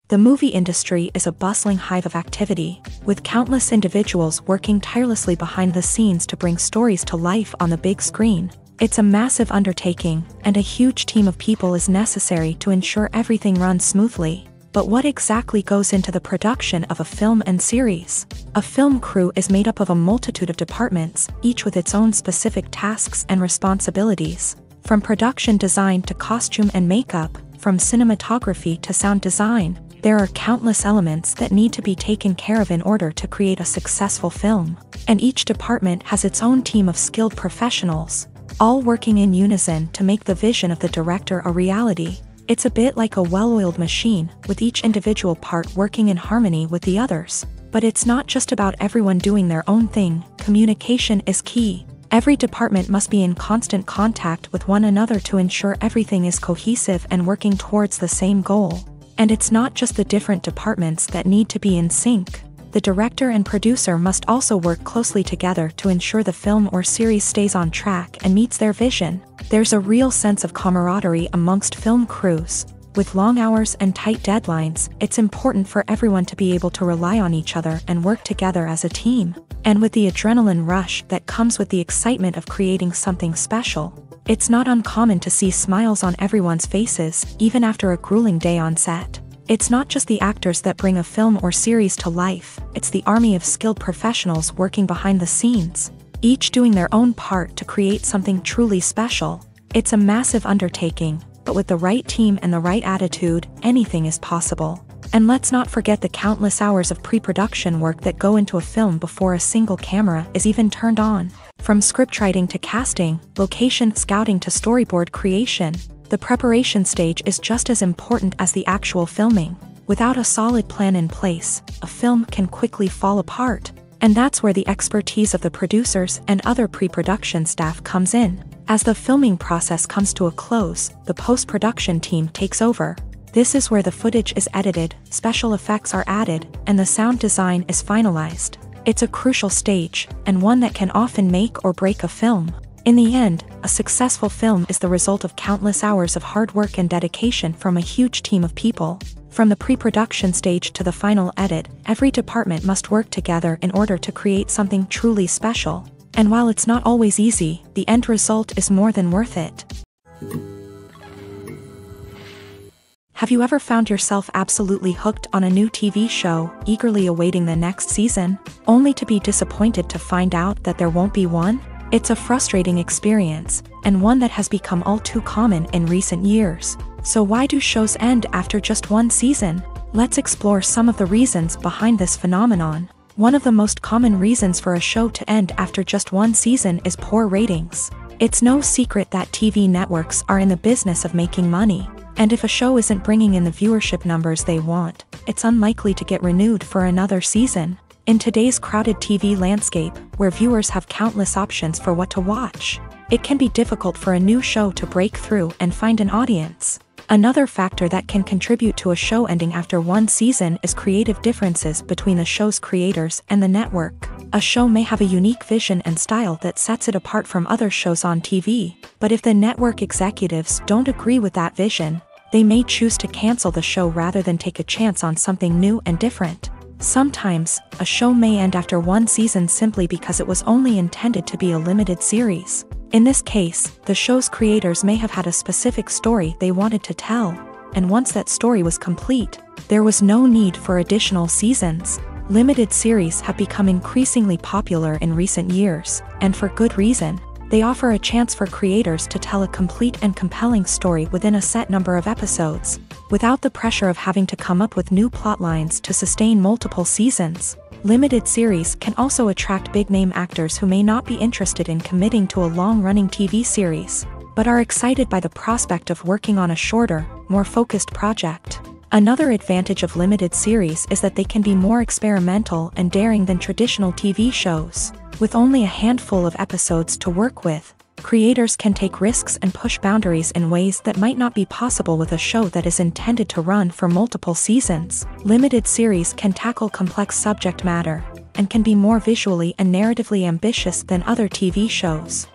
The movie industry is a bustling hive of activity, with countless individuals working tirelessly behind the scenes to bring stories to life on the big screen. It's a massive undertaking, and a huge team of people is necessary to ensure everything runs smoothly. But what exactly goes into the production of a film and series? A film crew is made up of a multitude of departments, each with its own specific tasks and responsibilities. From production design to costume and makeup, from cinematography to sound design, there are countless elements that need to be taken care of in order to create a successful film. And each department has its own team of skilled professionals, all working in unison to make the vision of the director a reality. It's a bit like a well-oiled machine, with each individual part working in harmony with the others. But it's not just about everyone doing their own thing. Communication is key. Every department must be in constant contact with one another to ensure everything is cohesive and working towards the same goal. And it's not just the different departments that need to be in sync. The director and producer must also work closely together to ensure the film or series stays on track and meets their vision. There's a real sense of camaraderie amongst film crews. With long hours and tight deadlines, it's important for everyone to be able to rely on each other and work together as a team. And with the adrenaline rush that comes with the excitement of creating something special, it's not uncommon to see smiles on everyone's faces, even after a grueling day on set. It's not just the actors that bring a film or series to life, it's the army of skilled professionals working behind the scenes, each doing their own part to create something truly special. It's a massive undertaking, but with the right team and the right attitude, anything is possible. And let's not forget the countless hours of pre-production work that go into a film before a single camera is even turned on. From scriptwriting to casting, location scouting to storyboard creation, the preparation stage is just as important as the actual filming. Without a solid plan in place, a film can quickly fall apart. And that's where the expertise of the producers and other pre-production staff comes in. As the filming process comes to a close, the post-production team takes over. This is where the footage is edited, special effects are added, and the sound design is finalized. It's a crucial stage, and one that can often make or break a film. In the end, a successful film is the result of countless hours of hard work and dedication from a huge team of people. From the pre-production stage to the final edit, every department must work together in order to create something truly special. And while it's not always easy, the end result is more than worth it. Have you ever found yourself absolutely hooked on a new TV show, eagerly awaiting the next season, only to be disappointed to find out that there won't be one? It's a frustrating experience, and one that has become all too common in recent years. So why do shows end after just one season? Let's explore some of the reasons behind this phenomenon. One of the most common reasons for a show to end after just one season is poor ratings. It's no secret that TV networks are in the business of making money. And if a show isn't bringing in the viewership numbers they want, it's unlikely to get renewed for another season. In today's crowded TV landscape, where viewers have countless options for what to watch, it can be difficult for a new show to break through and find an audience. Another factor that can contribute to a show ending after one season is creative differences between the show's creators and the network. A show may have a unique vision and style that sets it apart from other shows on TV, but if the network executives don't agree with that vision, they may choose to cancel the show rather than take a chance on something new and different. Sometimes, a show may end after one season simply because it was only intended to be a limited series. In this case, the show's creators may have had a specific story they wanted to tell, and once that story was complete, there was no need for additional seasons. Limited series have become increasingly popular in recent years, and for good reason. They offer a chance for creators to tell a complete and compelling story within a set number of episodes, without the pressure of having to come up with new plotlines to sustain multiple seasons. Limited series can also attract big-name actors who may not be interested in committing to a long-running TV series, but are excited by the prospect of working on a shorter, more focused project. Another advantage of limited series is that they can be more experimental and daring than traditional TV shows. With only a handful of episodes to work with, creators can take risks and push boundaries in ways that might not be possible with a show that is intended to run for multiple seasons. Limited series can tackle complex subject matter, and can be more visually and narratively ambitious than other TV shows.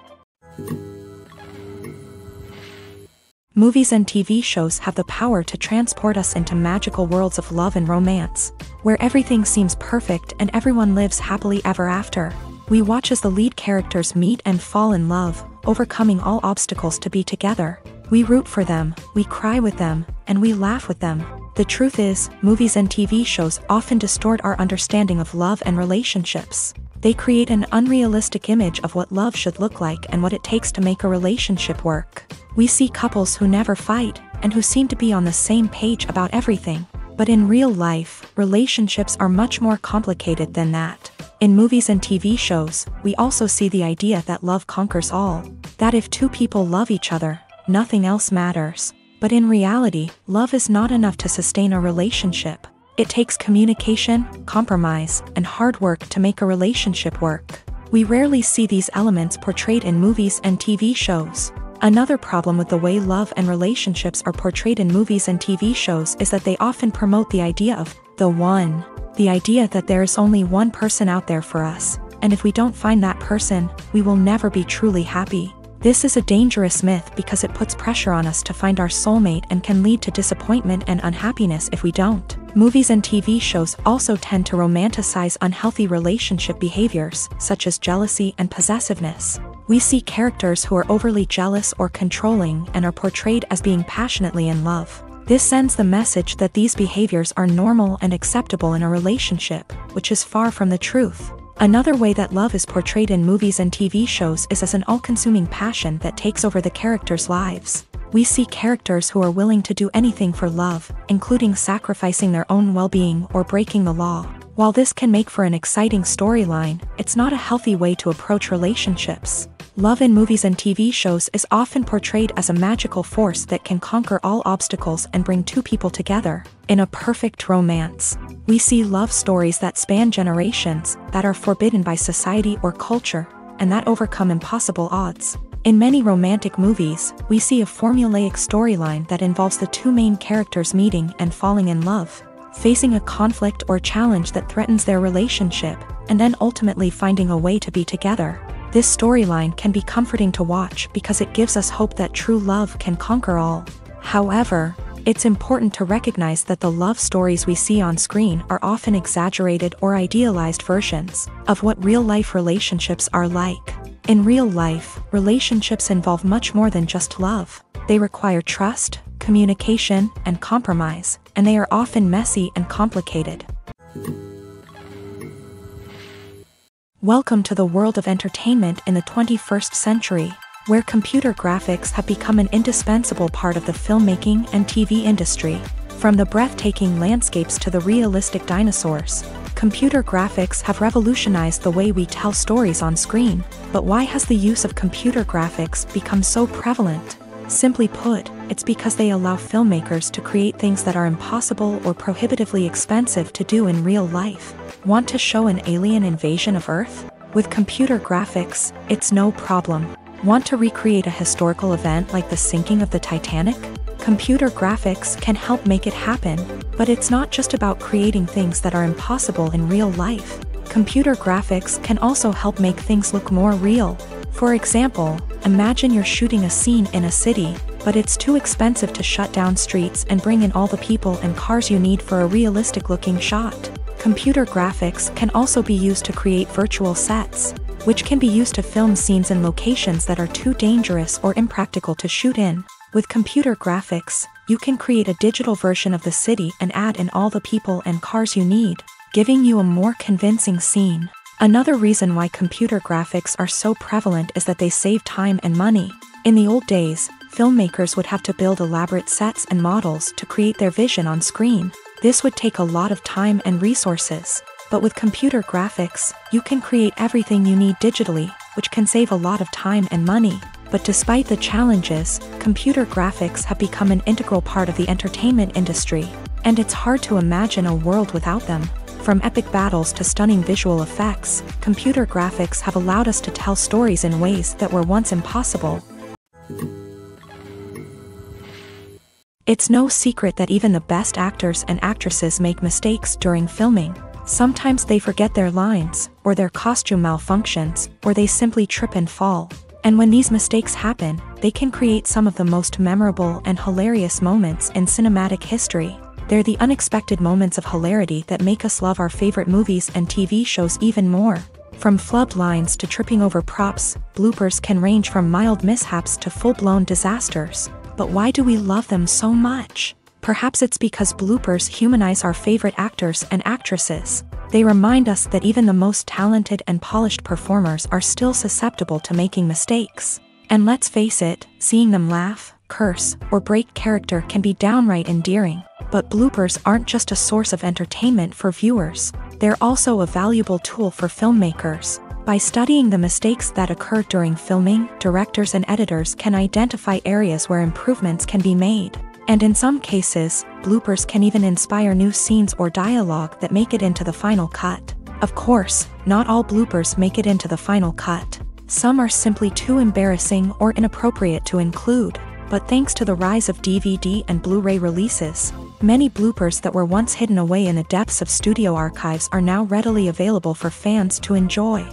Movies and TV shows have the power to transport us into magical worlds of love and romance, where everything seems perfect and everyone lives happily ever after. We watch as the lead characters meet and fall in love, overcoming all obstacles to be together. We root for them, we cry with them, and we laugh with them. The truth is, movies and TV shows often distort our understanding of love and relationships. They create an unrealistic image of what love should look like and what it takes to make a relationship work. We see couples who never fight, and who seem to be on the same page about everything. But in real life, relationships are much more complicated than that. In movies and TV shows, we also see the idea that love conquers all. That if two people love each other, nothing else matters. But in reality, love is not enough to sustain a relationship. It takes communication, compromise, and hard work to make a relationship work. We rarely see these elements portrayed in movies and TV shows. Another problem with the way love and relationships are portrayed in movies and TV shows is that they often promote the idea of the one. The idea that there is only one person out there for us, and if we don't find that person, we will never be truly happy. This is a dangerous myth because it puts pressure on us to find our soulmate and can lead to disappointment and unhappiness if we don't. Movies and TV shows also tend to romanticize unhealthy relationship behaviors, such as jealousy and possessiveness. We see characters who are overly jealous or controlling and are portrayed as being passionately in love. This sends the message that these behaviors are normal and acceptable in a relationship, which is far from the truth. Another way that love is portrayed in movies and TV shows is as an all-consuming passion that takes over the characters' lives. We see characters who are willing to do anything for love, including sacrificing their own well-being or breaking the law. While this can make for an exciting storyline, it's not a healthy way to approach relationships. Love in movies and TV shows is often portrayed as a magical force that can conquer all obstacles and bring two people together. In a perfect romance, we see love stories that span generations, that are forbidden by society or culture, and that overcome impossible odds. In many romantic movies, we see a formulaic storyline that involves the two main characters meeting and falling in love, facing a conflict or challenge that threatens their relationship, and then ultimately finding a way to be together. This storyline can be comforting to watch because it gives us hope that true love can conquer all. However, it's important to recognize that the love stories we see on screen are often exaggerated or idealized versions of what real-life relationships are like. In real life, relationships involve much more than just love. They require trust, communication, and compromise, and they are often messy and complicated. Welcome to the world of entertainment in the 21st century, where computer graphics have become an indispensable part of the filmmaking and TV industry. From the breathtaking landscapes to the realistic dinosaurs, computer graphics have revolutionized the way we tell stories on screen. But why has the use of computer graphics become so prevalent? Simply put, it's because they allow filmmakers to create things that are impossible or prohibitively expensive to do in real life. Want to show an alien invasion of Earth? With computer graphics, it's no problem. Want to recreate a historical event like the sinking of the Titanic? Computer graphics can help make it happen, but it's not just about creating things that are impossible in real life. Computer graphics can also help make things look more real. For example, imagine you're shooting a scene in a city, but it's too expensive to shut down streets and bring in all the people and cars you need for a realistic-looking shot. Computer graphics can also be used to create virtual sets, which can be used to film scenes in locations that are too dangerous or impractical to shoot in. With computer graphics, you can create a digital version of the city and add in all the people and cars you need. giving you a more convincing scene. Another reason why computer graphics are so prevalent is that they save time and money. In the old days, filmmakers would have to build elaborate sets and models to create their vision on screen. This would take a lot of time and resources. But with computer graphics, you can create everything you need digitally, which can save a lot of time and money. But despite the challenges, computer graphics have become an integral part of the entertainment industry, and it's hard to imagine a world without them. From epic battles to stunning visual effects, computer graphics have allowed us to tell stories in ways that were once impossible. It's no secret that even the best actors and actresses make mistakes during filming. Sometimes they forget their lines, or their costume malfunctions, or they simply trip and fall. And when these mistakes happen, they can create some of the most memorable and hilarious moments in cinematic history. They're the unexpected moments of hilarity that make us love our favorite movies and TV shows even more. From flubbed lines to tripping over props, bloopers can range from mild mishaps to full-blown disasters. But why do we love them so much? Perhaps it's because bloopers humanize our favorite actors and actresses. They remind us that even the most talented and polished performers are still susceptible to making mistakes. And let's face it, seeing them laugh, curse, or break character can be downright endearing. But bloopers aren't just a source of entertainment for viewers. They're also a valuable tool for filmmakers. By studying the mistakes that occur during filming, directors and editors can identify areas where improvements can be made. And in some cases, bloopers can even inspire new scenes or dialogue that make it into the final cut. Of course, not all bloopers make it into the final cut. Some are simply too embarrassing or inappropriate to include. But thanks to the rise of DVD and Blu-ray releases, many bloopers that were once hidden away in the depths of studio archives are now readily available for fans to enjoy.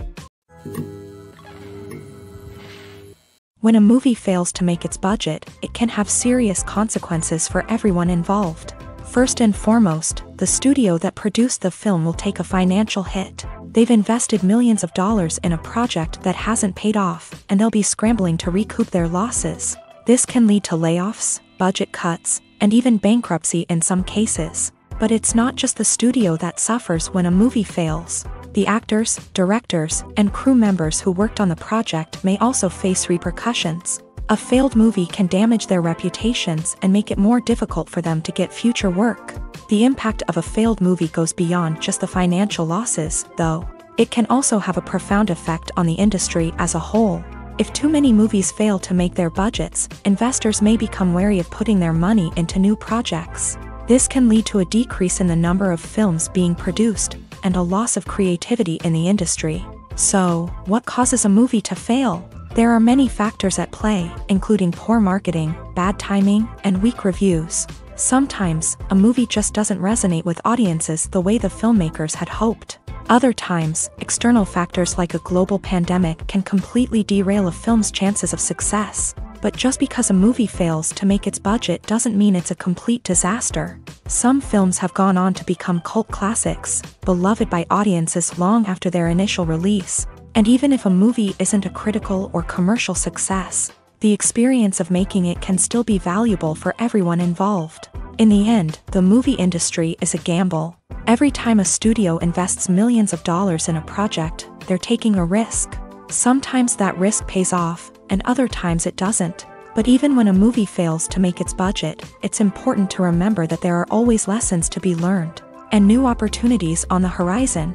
When a movie fails to make its budget, it can have serious consequences for everyone involved. First and foremost, the studio that produced the film will take a financial hit. They've invested millions of dollars in a project that hasn't paid off, and they'll be scrambling to recoup their losses. This can lead to layoffs, budget cuts, and even bankruptcy in some cases. But it's not just the studio that suffers when a movie fails. The actors, directors, and crew members who worked on the project may also face repercussions. A failed movie can damage their reputations and make it more difficult for them to get future work. The impact of a failed movie goes beyond just the financial losses, though. It can also have a profound effect on the industry as a whole. If too many movies fail to make their budgets, investors may become wary of putting their money into new projects. This can lead to a decrease in the number of films being produced, and a loss of creativity in the industry. So, what causes a movie to fail? There are many factors at play, including poor marketing, bad timing, and weak reviews. Sometimes, a movie just doesn't resonate with audiences the way the filmmakers had hoped. Other times, external factors like a global pandemic can completely derail a film's chances of success. But just because a movie fails to make its budget doesn't mean it's a complete disaster. Some films have gone on to become cult classics, beloved by audiences long after their initial release. And even if a movie isn't a critical or commercial success, the experience of making it can still be valuable for everyone involved. In the end, the movie industry is a gamble. Every time a studio invests millions of dollars in a project, they're taking a risk. Sometimes that risk pays off, and other times it doesn't. But even when a movie fails to make its budget, it's important to remember that there are always lessons to be learned, and new opportunities on the horizon.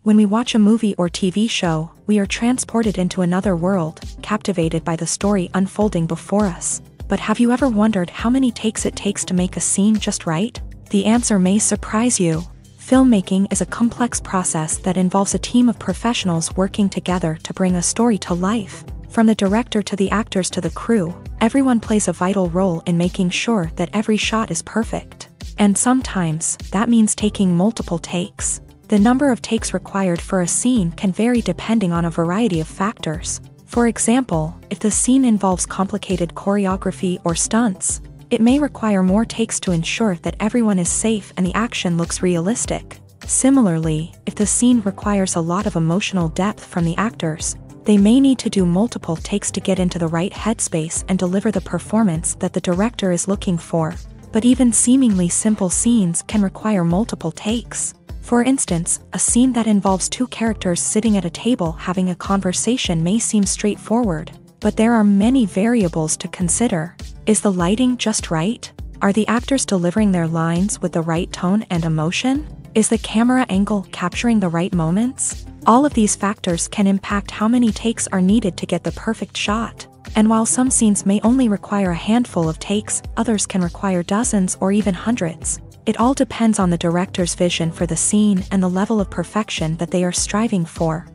When we watch a movie or TV show, we are transported into another world, captivated by the story unfolding before us. But have you ever wondered how many takes it takes to make a scene just right? The answer may surprise you. Filmmaking is a complex process that involves a team of professionals working together to bring a story to life. From the director to the actors to the crew, everyone plays a vital role in making sure that every shot is perfect. And sometimes, that means taking multiple takes. The number of takes required for a scene can vary depending on a variety of factors. For example, if the scene involves complicated choreography or stunts, it may require more takes to ensure that everyone is safe and the action looks realistic. Similarly, if the scene requires a lot of emotional depth from the actors, they may need to do multiple takes to get into the right headspace and deliver the performance that the director is looking for. But even seemingly simple scenes can require multiple takes. For instance, a scene that involves two characters sitting at a table having a conversation may seem straightforward, but there are many variables to consider. Is the lighting just right? Are the actors delivering their lines with the right tone and emotion? Is the camera angle capturing the right moments? All of these factors can impact how many takes are needed to get the perfect shot. And while some scenes may only require a handful of takes, others can require dozens or even hundreds. It all depends on the director's vision for the scene and the level of perfection that they are striving for.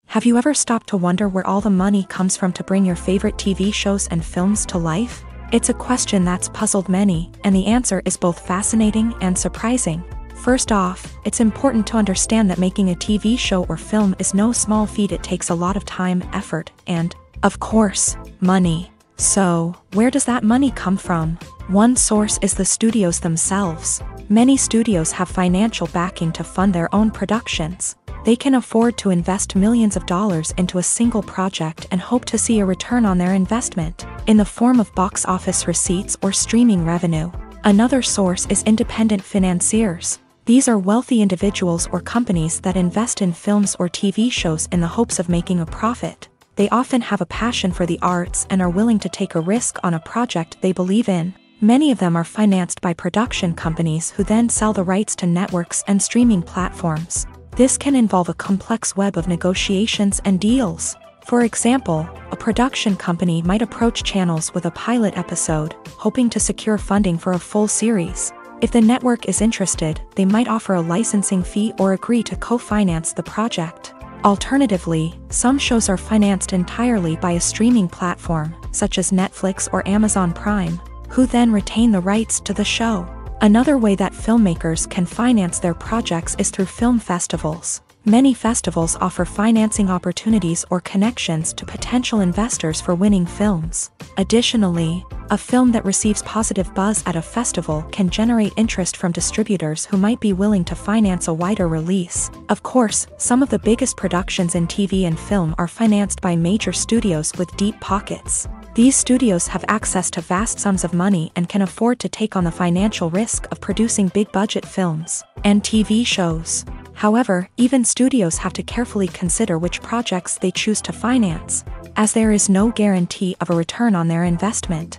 Have you ever stopped to wonder where all the money comes from to bring your favorite TV shows and films to life? It's a question that's puzzled many, and the answer is both fascinating and surprising. First off, it's important to understand that making a TV show or film is no small feat. It takes a lot of time, effort, and, of course, money. So, where does that money come from? One source is the studios themselves. Many studios have financial backing to fund their own productions. They can afford to invest millions of dollars into a single project and hope to see a return on their investment, in the form of box office receipts or streaming revenue. Another source is independent financiers. These are wealthy individuals or companies that invest in films or TV shows in the hopes of making a profit. They often have a passion for the arts and are willing to take a risk on a project they believe in. Many of them are financed by production companies who then sell the rights to networks and streaming platforms. This can involve a complex web of negotiations and deals. For example, a production company might approach channels with a pilot episode, hoping to secure funding for a full series. If the network is interested, they might offer a licensing fee or agree to co-finance the project. Alternatively, some shows are financed entirely by a streaming platform, such as Netflix or Amazon Prime, who then retain the rights to the show. Another way that filmmakers can finance their projects is through film festivals. Many festivals offer financing opportunities or connections to potential investors for winning films. Additionally, a film that receives positive buzz at a festival can generate interest from distributors who might be willing to finance a wider release. Of course, some of the biggest productions in TV and film are financed by major studios with deep pockets. These studios have access to vast sums of money and can afford to take on the financial risk of producing big-budget films and TV shows. However, even studios have to carefully consider which projects they choose to finance, as there is no guarantee of a return on their investment.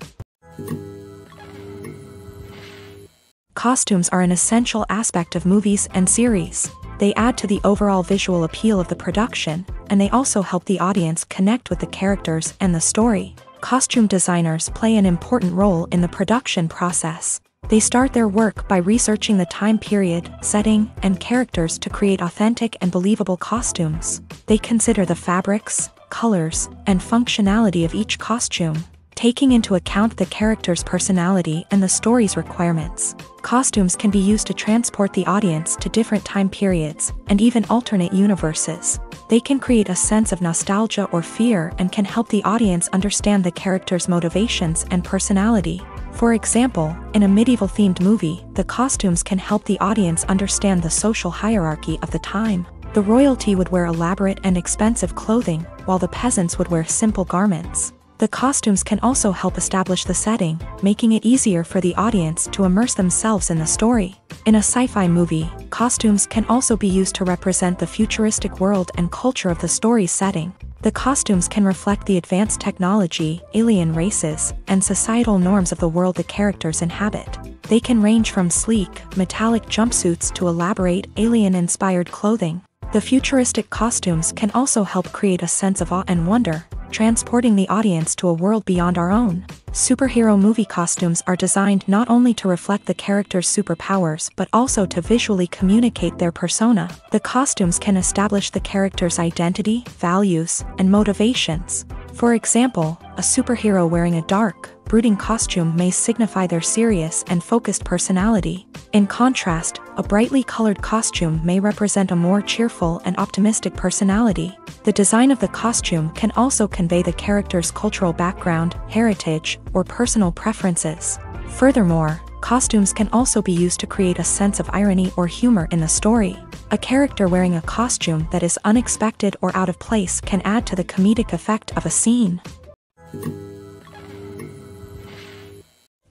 Costumes are an essential aspect of movies and series. They add to the overall visual appeal of the production, and they also help the audience connect with the characters and the story. Costume designers play an important role in the production process. They start their work by researching the time period, setting, and characters to create authentic and believable costumes. They consider the fabrics, colors, and functionality of each costume, taking into account the character's personality and the story's requirements. Costumes can be used to transport the audience to different time periods, and even alternate universes. They can create a sense of nostalgia or fear and can help the audience understand the character's motivations and personality. For example, in a medieval-themed movie, the costumes can help the audience understand the social hierarchy of the time. The royalty would wear elaborate and expensive clothing, while the peasants would wear simple garments. The costumes can also help establish the setting, making it easier for the audience to immerse themselves in the story. In a sci-fi movie, costumes can also be used to represent the futuristic world and culture of the story's setting. The costumes can reflect the advanced technology, alien races, and societal norms of the world the characters inhabit. They can range from sleek, metallic jumpsuits to elaborate, alien-inspired clothing. The futuristic costumes can also help create a sense of awe and wonder, transporting the audience to a world beyond our own. Superhero movie costumes are designed not only to reflect the character's superpowers but also to visually communicate their persona. The costumes can establish the character's identity, values, and motivations. For example, a superhero wearing a dark, brooding costume may signify their serious and focused personality. In contrast, a brightly colored costume may represent a more cheerful and optimistic personality. The design of the costume can also convey the character's cultural background, heritage, or personal preferences. Furthermore, costumes can also be used to create a sense of irony or humor in the story. A character wearing a costume that is unexpected or out of place can add to the comedic effect of a scene.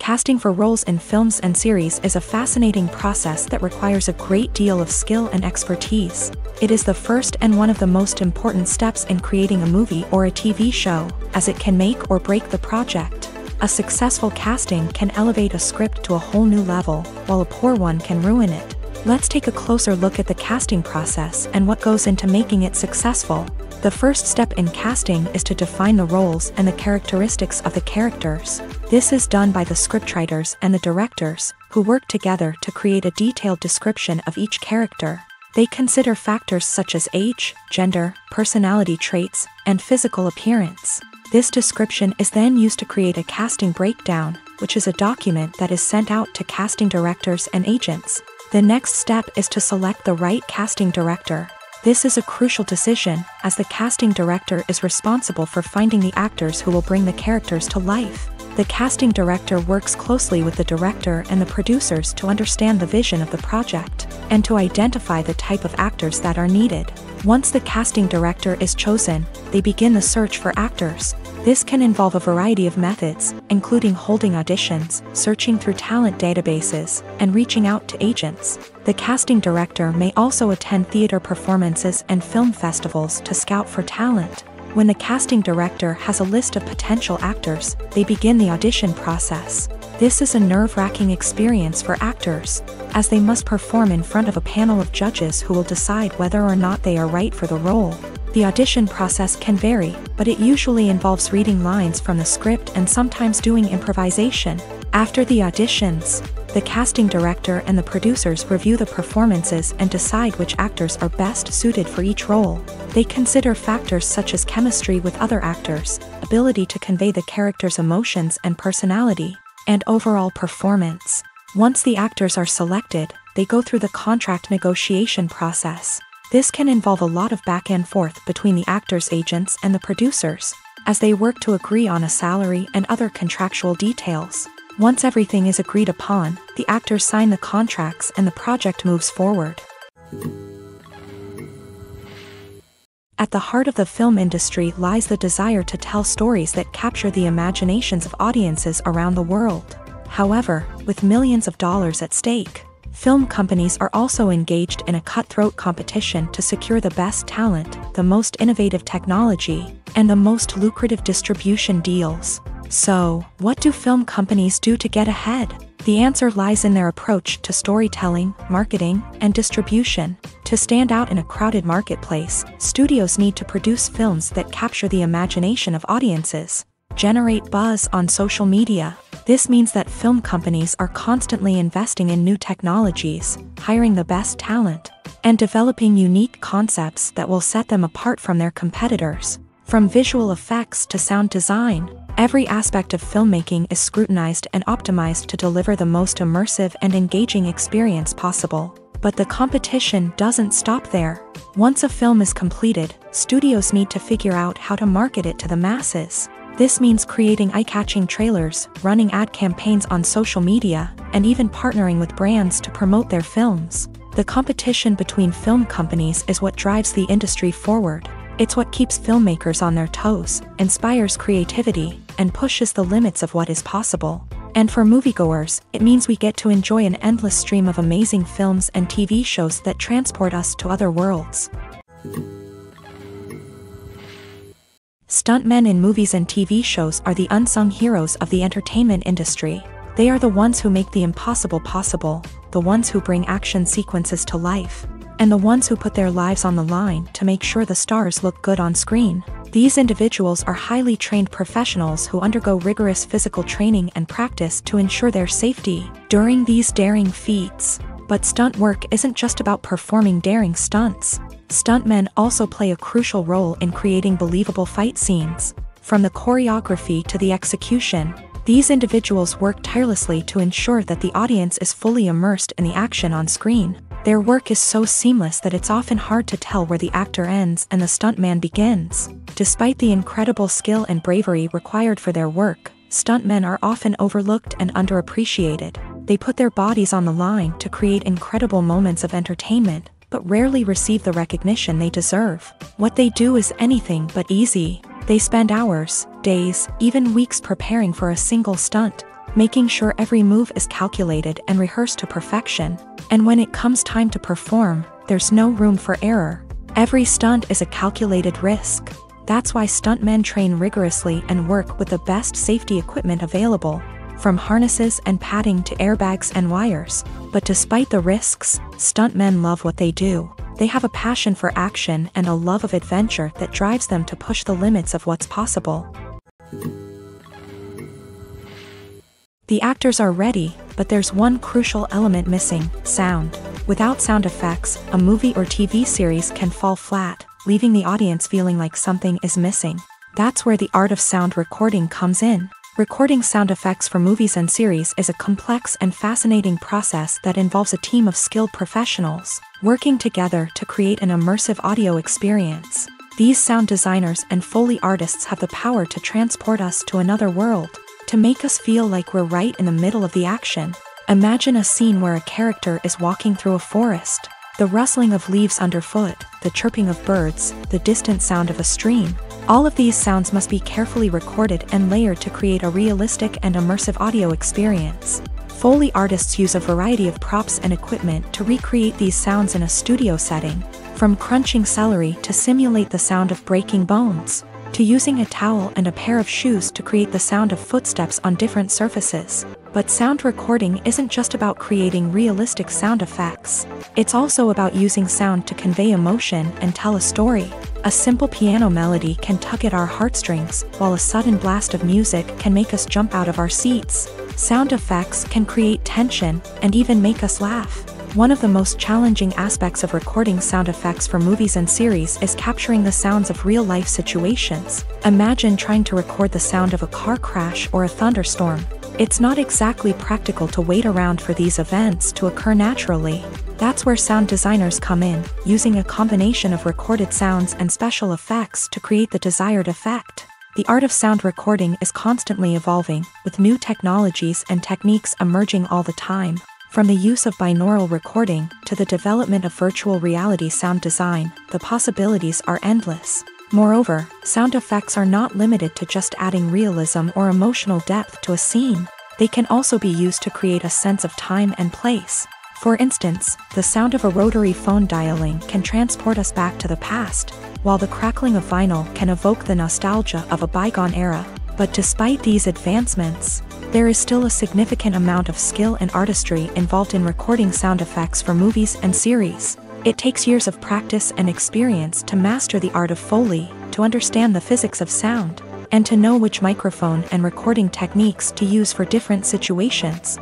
Casting for roles in films and series is a fascinating process that requires a great deal of skill and expertise. It is the first and one of the most important steps in creating a movie or a TV show, as it can make or break the project. A successful casting can elevate a script to a whole new level, while a poor one can ruin it. Let's take a closer look at the casting process and what goes into making it successful. The first step in casting is to define the roles and the characteristics of the characters. This is done by the scriptwriters and the directors, who work together to create a detailed description of each character. They consider factors such as age, gender, personality traits, and physical appearance. This description is then used to create a casting breakdown, which is a document that is sent out to casting directors and agents. The next step is to select the right casting director. This is a crucial decision, as the casting director is responsible for finding the actors who will bring the characters to life. The casting director works closely with the director and the producers to understand the vision of the project, and to identify the type of actors that are needed. Once the casting director is chosen, they begin the search for actors. This can involve a variety of methods, including holding auditions, searching through talent databases, and reaching out to agents. The casting director may also attend theater performances and film festivals to scout for talent. When the casting director has a list of potential actors, they begin the audition process. This is a nerve-wracking experience for actors, as they must perform in front of a panel of judges who will decide whether or not they are right for the role. The audition process can vary, but it usually involves reading lines from the script and sometimes doing improvisation. After the auditions, the casting director and the producers review the performances and decide which actors are best suited for each role. They consider factors such as chemistry with other actors, ability to convey the character's emotions and personality, and overall performance. Once the actors are selected, they go through the contract negotiation process. This can involve a lot of back and forth between the actors' agents and the producers, as they work to agree on a salary and other contractual details. Once everything is agreed upon, the actors sign the contracts and the project moves forward. At the heart of the film industry lies the desire to tell stories that capture the imaginations of audiences around the world. However, with millions of dollars at stake, film companies are also engaged in a cutthroat competition to secure the best talent, the most innovative technology, and the most lucrative distribution deals. So, what do film companies do to get ahead? The answer lies in their approach to storytelling, marketing, and distribution. To stand out in a crowded marketplace, studios need to produce films that capture the imagination of audiences, generate buzz on social media. This means that film companies are constantly investing in new technologies, hiring the best talent, and developing unique concepts that will set them apart from their competitors. From visual effects to sound design, every aspect of filmmaking is scrutinized and optimized to deliver the most immersive and engaging experience possible. But the competition doesn't stop there. Once a film is completed, studios need to figure out how to market it to the masses. This means creating eye-catching trailers, running ad campaigns on social media, and even partnering with brands to promote their films. The competition between film companies is what drives the industry forward. It's what keeps filmmakers on their toes, inspires creativity, and pushes the limits of what is possible. And for moviegoers, it means we get to enjoy an endless stream of amazing films and TV shows that transport us to other worlds. Stuntmen in movies and TV shows are the unsung heroes of the entertainment industry. They are the ones who make the impossible possible, the ones who bring action sequences to life, and the ones who put their lives on the line to make sure the stars look good on screen. These individuals are highly trained professionals who undergo rigorous physical training and practice to ensure their safety during these daring feats. But stunt work isn't just about performing daring stunts. Stuntmen also play a crucial role in creating believable fight scenes. From the choreography to the execution, these individuals work tirelessly to ensure that the audience is fully immersed in the action on screen. Their work is so seamless that it's often hard to tell where the actor ends and the stuntman begins. Despite the incredible skill and bravery required for their work, stuntmen are often overlooked and underappreciated. They put their bodies on the line to create incredible moments of entertainment, but rarely receive the recognition they deserve. What they do is anything but easy. They spend hours, days, even weeks preparing for a single stunt. making sure every move is calculated and rehearsed to perfection. And when it comes time to perform, there's no room for error. Every stunt is a calculated risk. That's why stuntmen train rigorously and work with the best safety equipment available, from harnesses and padding to airbags and wires. But despite the risks, stuntmen love what they do. They have a passion for action and a love of adventure that drives them to push the limits of what's possible. The actors are ready, but there's one crucial element missing: sound. Without sound effects, a movie or TV series can fall flat, leaving the audience feeling like something is missing. That's where the art of sound recording comes in. Recording sound effects for movies and series is a complex and fascinating process that involves a team of skilled professionals working together to create an immersive audio experience. These sound designers and Foley artists have the power to transport us to another world, to make us feel like we're right in the middle of the action. Imagine a scene where a character is walking through a forest. The rustling of leaves underfoot, the chirping of birds, the distant sound of a stream. All of these sounds must be carefully recorded and layered to create a realistic and immersive audio experience. Foley artists use a variety of props and equipment to recreate these sounds in a studio setting, from crunching celery to simulate the sound of breaking bones, to using a towel and a pair of shoes to create the sound of footsteps on different surfaces. But sound recording isn't just about creating realistic sound effects. It's also about using sound to convey emotion and tell a story. A simple piano melody can tug at our heartstrings, while a sudden blast of music can make us jump out of our seats. Sound effects can create tension and even make us laugh. One of the most challenging aspects of recording sound effects for movies and series is capturing the sounds of real-life situations. Imagine trying to record the sound of a car crash or a thunderstorm. It's not exactly practical to wait around for these events to occur naturally. That's where sound designers come in, using a combination of recorded sounds and special effects to create the desired effect. The art of sound recording is constantly evolving, with new technologies and techniques emerging all the time. From the use of binaural recording to the development of virtual reality sound design, the possibilities are endless. Moreover, sound effects are not limited to just adding realism or emotional depth to a scene. They can also be used to create a sense of time and place. For instance, the sound of a rotary phone dialing can transport us back to the past, while the crackling of vinyl can evoke the nostalgia of a bygone era. But despite these advancements, there is still a significant amount of skill and artistry involved in recording sound effects for movies and series. It takes years of practice and experience to master the art of Foley, to understand the physics of sound, and to know which microphone and recording techniques to use for different situations.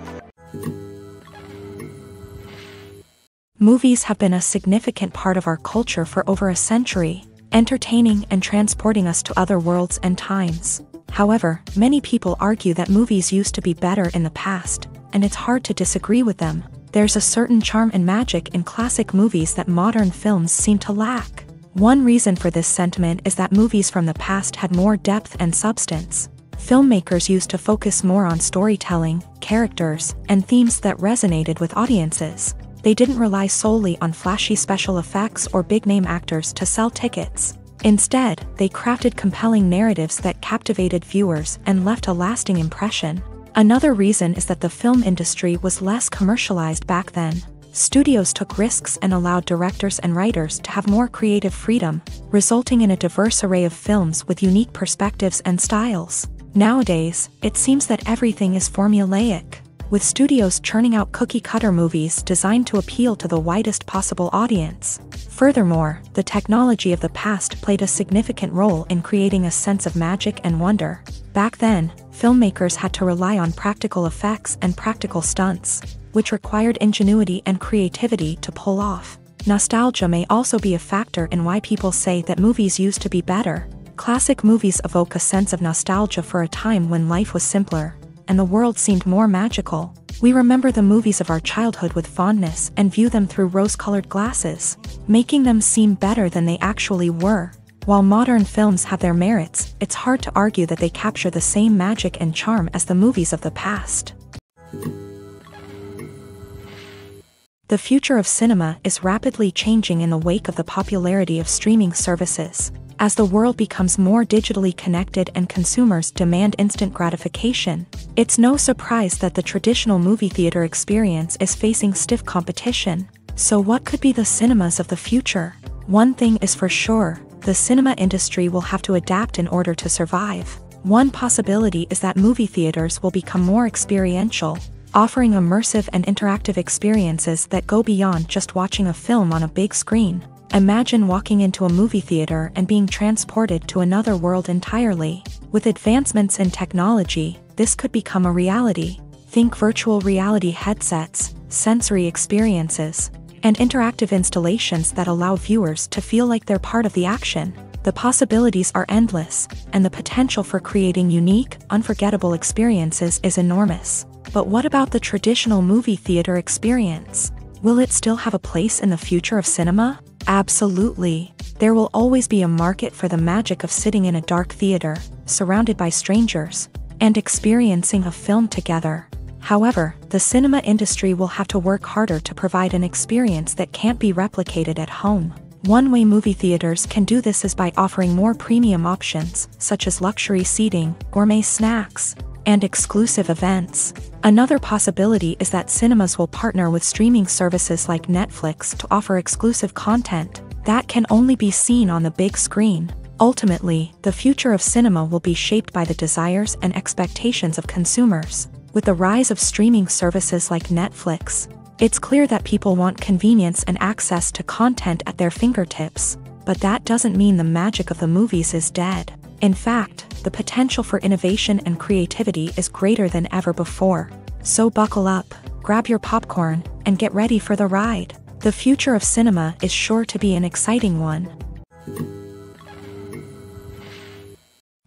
Movies have been a significant part of our culture for over a century, entertaining and transporting us to other worlds and times. However, many people argue that movies used to be better in the past, and it's hard to disagree with them. There's a certain charm and magic in classic movies that modern films seem to lack. One reason for this sentiment is that movies from the past had more depth and substance. Filmmakers used to focus more on storytelling, characters, and themes that resonated with audiences. They didn't rely solely on flashy special effects or big-name actors to sell tickets. Instead, they crafted compelling narratives that captivated viewers and left a lasting impression. Another reason is that the film industry was less commercialized back then. Studios took risks and allowed directors and writers to have more creative freedom, resulting in a diverse array of films with unique perspectives and styles. Nowadays, it seems that everything is formulaic, with studios churning out cookie-cutter movies designed to appeal to the widest possible audience. Furthermore, the technology of the past played a significant role in creating a sense of magic and wonder. Back then, filmmakers had to rely on practical effects and practical stunts, which required ingenuity and creativity to pull off. Nostalgia may also be a factor in why people say that movies used to be better. Classic movies evoke a sense of nostalgia for a time when life was simpler, and the world seemed more magical. We remember the movies of our childhood with fondness and view them through rose-colored glasses, making them seem better than they actually were. While modern films have their merits, it's hard to argue that they capture the same magic and charm as the movies of the past. The future of cinema is rapidly changing in the wake of the popularity of streaming services. As the world becomes more digitally connected and consumers demand instant gratification, it's no surprise that the traditional movie theater experience is facing stiff competition. So what could be the cinemas of the future? One thing is for sure, the cinema industry will have to adapt in order to survive. One possibility is that movie theaters will become more experiential, offering immersive and interactive experiences that go beyond just watching a film on a big screen. Imagine walking into a movie theater and being transported to another world entirely. With advancements in technology, this could become a reality. Think virtual reality headsets, sensory experiences, and interactive installations that allow viewers to feel like they're part of the action. The possibilities are endless, and the potential for creating unique, unforgettable experiences is enormous. But what about the traditional movie theater experience? Will it still have a place in the future of cinema? Absolutely. There will always be a market for the magic of sitting in a dark theater, surrounded by strangers, and experiencing a film together. However, the cinema industry will have to work harder to provide an experience that can't be replicated at home. One way movie theaters can do this is by offering more premium options, such as luxury seating, gourmet snacks, and exclusive events. Another possibility is that cinemas will partner with streaming services like Netflix to offer exclusive content that can only be seen on the big screen. Ultimately, the future of cinema will be shaped by the desires and expectations of consumers. With the rise of streaming services like Netflix, it's clear that people want convenience and access to content at their fingertips. But that doesn't mean the magic of the movies is dead. In fact, the potential for innovation and creativity is greater than ever before. So buckle up, grab your popcorn, and get ready for the ride. The future of cinema is sure to be an exciting one.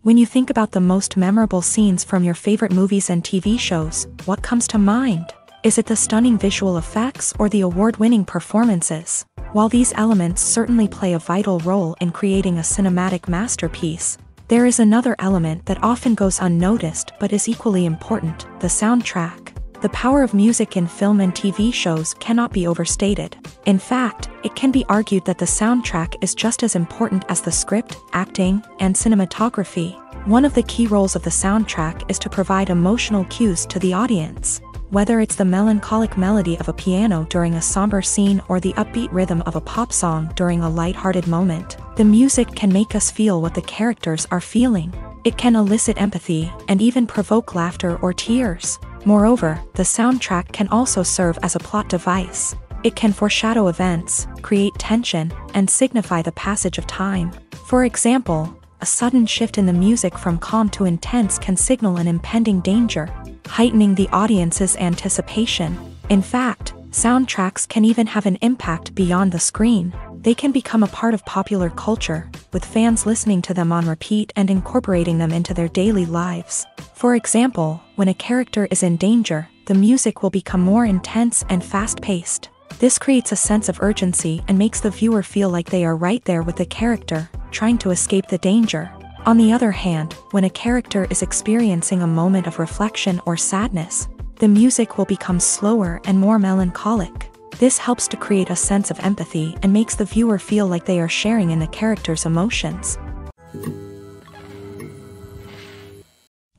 When you think about the most memorable scenes from your favorite movies and TV shows, what comes to mind? Is it the stunning visual effects or the award-winning performances? While these elements certainly play a vital role in creating a cinematic masterpiece, there is another element that often goes unnoticed but is equally important: the soundtrack. The power of music in film and TV shows cannot be overstated. In fact, it can be argued that the soundtrack is just as important as the script, acting, and cinematography. One of the key roles of the soundtrack is to provide emotional cues to the audience. Whether it's the melancholic melody of a piano during a somber scene or the upbeat rhythm of a pop song during a lighthearted moment, the music can make us feel what the characters are feeling. It can elicit empathy and even provoke laughter or tears. Moreover, the soundtrack can also serve as a plot device. It can foreshadow events, create tension, and signify the passage of time. For example, a sudden shift in the music from calm to intense can signal an impending danger, heightening the audience's anticipation. In fact, soundtracks can even have an impact beyond the screen. They can become a part of popular culture, with fans listening to them on repeat and incorporating them into their daily lives. For example, when a character is in danger, the music will become more intense and fast-paced. This creates a sense of urgency and makes the viewer feel like they are right there with the character, trying to escape the danger. On the other hand, when a character is experiencing a moment of reflection or sadness, the music will become slower and more melancholic. This helps to create a sense of empathy and makes the viewer feel like they are sharing in the character's emotions.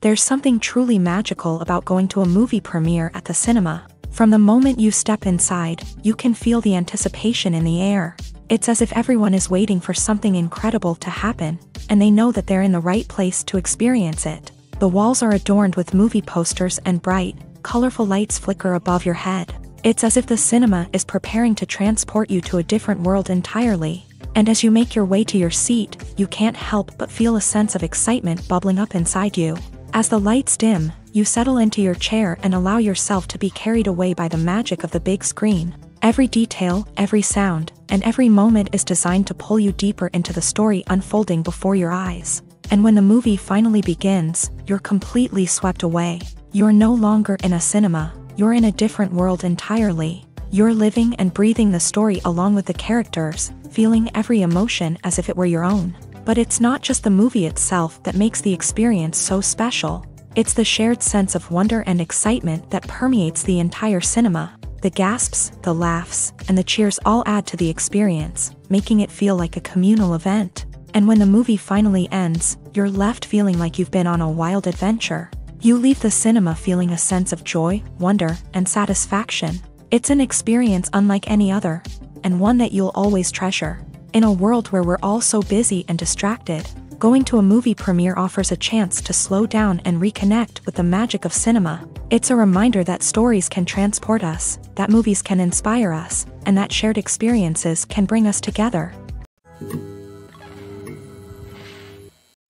There's something truly magical about going to a movie premiere at the cinema. From the moment you step inside, you can feel the anticipation in the air. It's as if everyone is waiting for something incredible to happen, and they know that they're in the right place to experience it. The walls are adorned with movie posters and bright, colorful lights flicker above your head. It's as if the cinema is preparing to transport you to a different world entirely. And as you make your way to your seat, you can't help but feel a sense of excitement bubbling up inside you. As the lights dim, you settle into your chair and allow yourself to be carried away by the magic of the big screen. Every detail, every sound, and every moment is designed to pull you deeper into the story unfolding before your eyes. And when the movie finally begins, you're completely swept away. You're no longer in a cinema, you're in a different world entirely. You're living and breathing the story along with the characters, feeling every emotion as if it were your own. But it's not just the movie itself that makes the experience so special. It's the shared sense of wonder and excitement that permeates the entire cinema. The gasps, the laughs, and the cheers all add to the experience, making it feel like a communal event. And when the movie finally ends, you're left feeling like you've been on a wild adventure. You leave the cinema feeling a sense of joy, wonder, and satisfaction. It's an experience unlike any other, and one that you'll always treasure. In a world where we're all so busy and distracted, going to a movie premiere offers a chance to slow down and reconnect with the magic of cinema. It's a reminder that stories can transport us, that movies can inspire us, and that shared experiences can bring us together.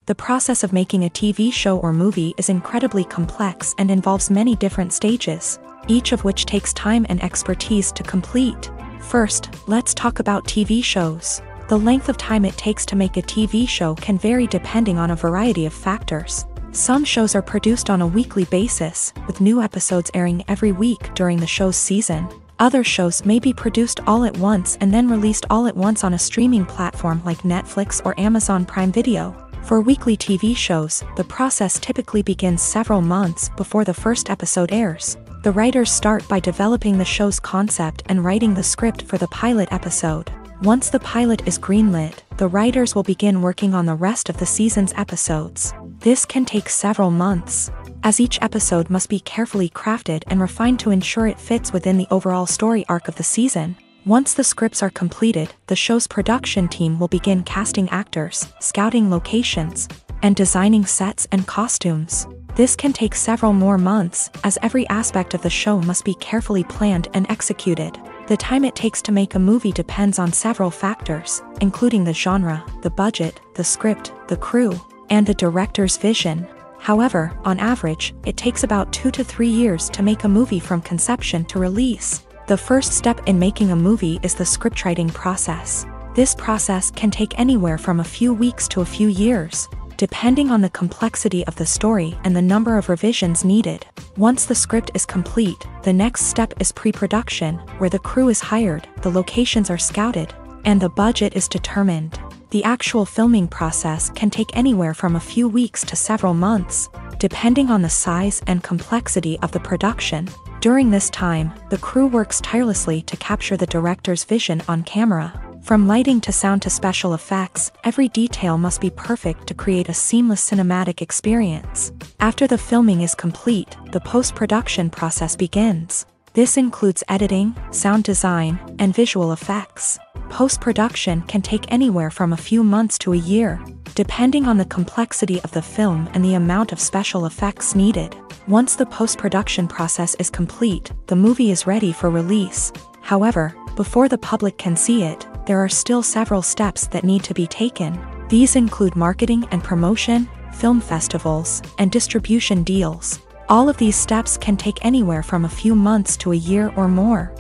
The process of making a TV show or movie is incredibly complex and involves many different stages, each of which takes time and expertise to complete. First, let's talk about TV shows. The length of time it takes to make a TV show can vary depending on a variety of factors. Some shows are produced on a weekly basis, with new episodes airing every week during the show's season. Other shows may be produced all at once and then released all at once on a streaming platform like Netflix or Amazon Prime Video. For weekly TV shows, the process typically begins several months before the first episode airs. The writers start by developing the show's concept and writing the script for the pilot episode. Once the pilot is greenlit, the writers will begin working on the rest of the season's episodes. This can take several months, as each episode must be carefully crafted and refined to ensure it fits within the overall story arc of the season. Once the scripts are completed, the show's production team will begin casting actors, scouting locations, and designing sets and costumes. This can take several more months, as every aspect of the show must be carefully planned and executed. The time it takes to make a movie depends on several factors, including the genre, the budget, the script, the crew, and the director's vision. However, on average, it takes about 2 to 3 years to make a movie from conception to release. The first step in making a movie is the scriptwriting process. This process can take anywhere from a few weeks to a few years, depending on the complexity of the story and the number of revisions needed. Once the script is complete, the next step is pre-production, where the crew is hired, the locations are scouted, and the budget is determined. The actual filming process can take anywhere from a few weeks to several months, depending on the size and complexity of the production. During this time, the crew works tirelessly to capture the director's vision on camera. From lighting to sound to special effects, every detail must be perfect to create a seamless cinematic experience. After the filming is complete, the post-production process begins. This includes editing, sound design, and visual effects. Post-production can take anywhere from a few months to a year, depending on the complexity of the film and the amount of special effects needed. Once the post-production process is complete, the movie is ready for release. However, before the public can see it, there are still several steps that need to be taken. These include marketing and promotion, film festivals, and distribution deals. All of these steps can take anywhere from a few months to a year or more.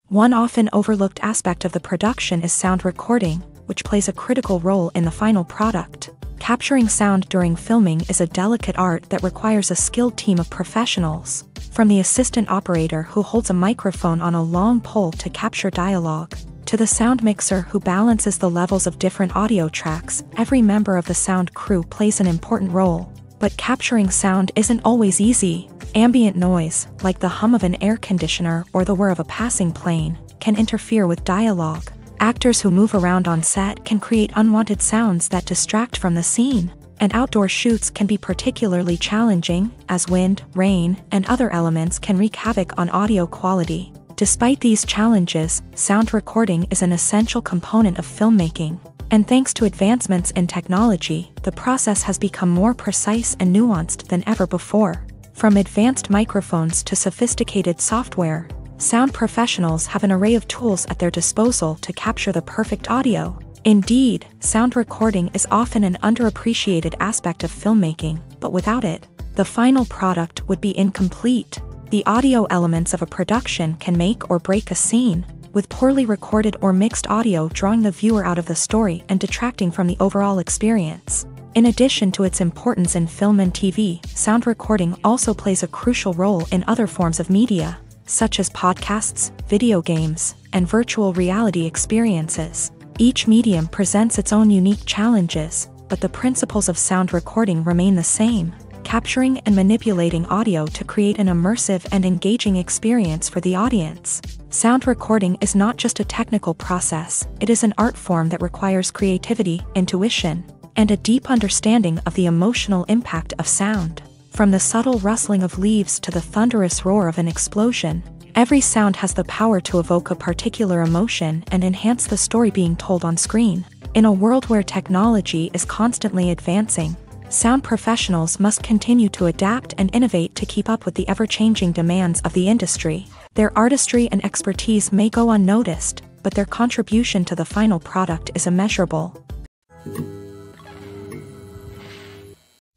One often overlooked aspect of the production is sound recording, which plays a critical role in the final product. Capturing sound during filming is a delicate art that requires a skilled team of professionals. From the assistant operator who holds a microphone on a long pole to capture dialogue, to the sound mixer who balances the levels of different audio tracks, every member of the sound crew plays an important role. But capturing sound isn't always easy. Ambient noise, like the hum of an air conditioner or the whir of a passing plane, can interfere with dialogue. Actors who move around on set can create unwanted sounds that distract from the scene. And outdoor shoots can be particularly challenging, as wind, rain, and other elements can wreak havoc on audio quality. Despite these challenges, sound recording is an essential component of filmmaking. And thanks to advancements in technology, the process has become more precise and nuanced than ever before. From advanced microphones to sophisticated software, sound professionals have an array of tools at their disposal to capture the perfect audio. Indeed, sound recording is often an underappreciated aspect of filmmaking, but without it, the final product would be incomplete. The audio elements of a production can make or break a scene, with poorly recorded or mixed audio drawing the viewer out of the story and detracting from the overall experience. In addition to its importance in film and TV, sound recording also plays a crucial role in other forms of media, such as podcasts, video games, and virtual reality experiences. Each medium presents its own unique challenges, but the principles of sound recording remain the same. capturing and manipulating audio to create an immersive and engaging experience for the audience. Sound recording is not just a technical process, it is an art form that requires creativity, intuition, and a deep understanding of the emotional impact of sound. From the subtle rustling of leaves to the thunderous roar of an explosion, every sound has the power to evoke a particular emotion and enhance the story being told on screen. In a world where technology is constantly advancing, sound professionals must continue to adapt and innovate to keep up with the ever-changing demands of the industry. Their artistry and expertise may go unnoticed, but their contribution to the final product is immeasurable.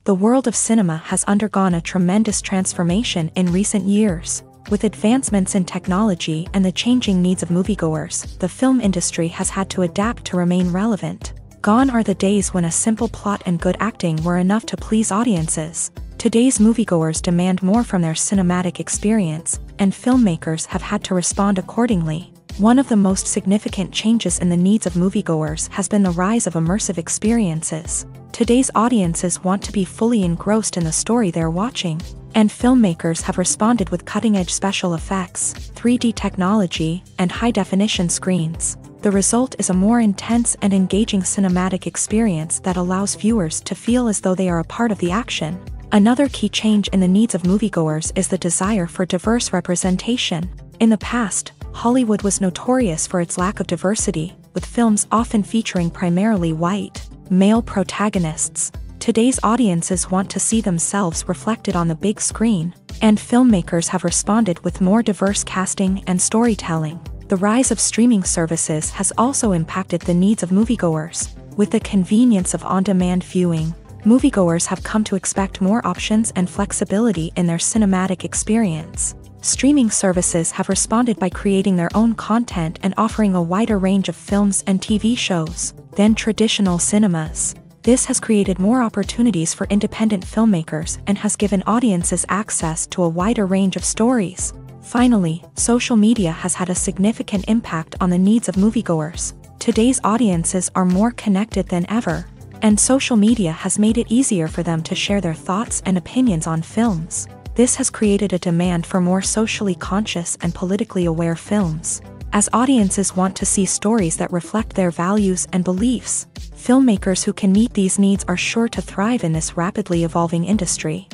The world of cinema has undergone a tremendous transformation in recent years. With advancements in technology and the changing needs of moviegoers, the film industry has had to adapt to remain relevant. Gone are the days when a simple plot and good acting were enough to please audiences. Today's moviegoers demand more from their cinematic experience, and filmmakers have had to respond accordingly. One of the most significant changes in the needs of moviegoers has been the rise of immersive experiences. Today's audiences want to be fully engrossed in the story they're watching, and filmmakers have responded with cutting-edge special effects, 3D technology, and high-definition screens. The result is a more intense and engaging cinematic experience that allows viewers to feel as though they are a part of the action. Another key change in the needs of moviegoers is the desire for diverse representation. In the past, Hollywood was notorious for its lack of diversity, with films often featuring primarily white, male protagonists. Today's audiences want to see themselves reflected on the big screen, and filmmakers have responded with more diverse casting and storytelling. The rise of streaming services has also impacted the needs of moviegoers. With the convenience of on-demand viewing, moviegoers have come to expect more options and flexibility in their cinematic experience. Streaming services have responded by creating their own content and offering a wider range of films and TV shows than traditional cinemas. This has created more opportunities for independent filmmakers and has given audiences access to a wider range of stories. Finally, social media has had a significant impact on the needs of moviegoers. Today's audiences are more connected than ever, and social media has made it easier for them to share their thoughts and opinions on films. This has created a demand for more socially conscious and politically aware films. As audiences want to see stories that reflect their values and beliefs, filmmakers who can meet these needs are sure to thrive in this rapidly evolving industry.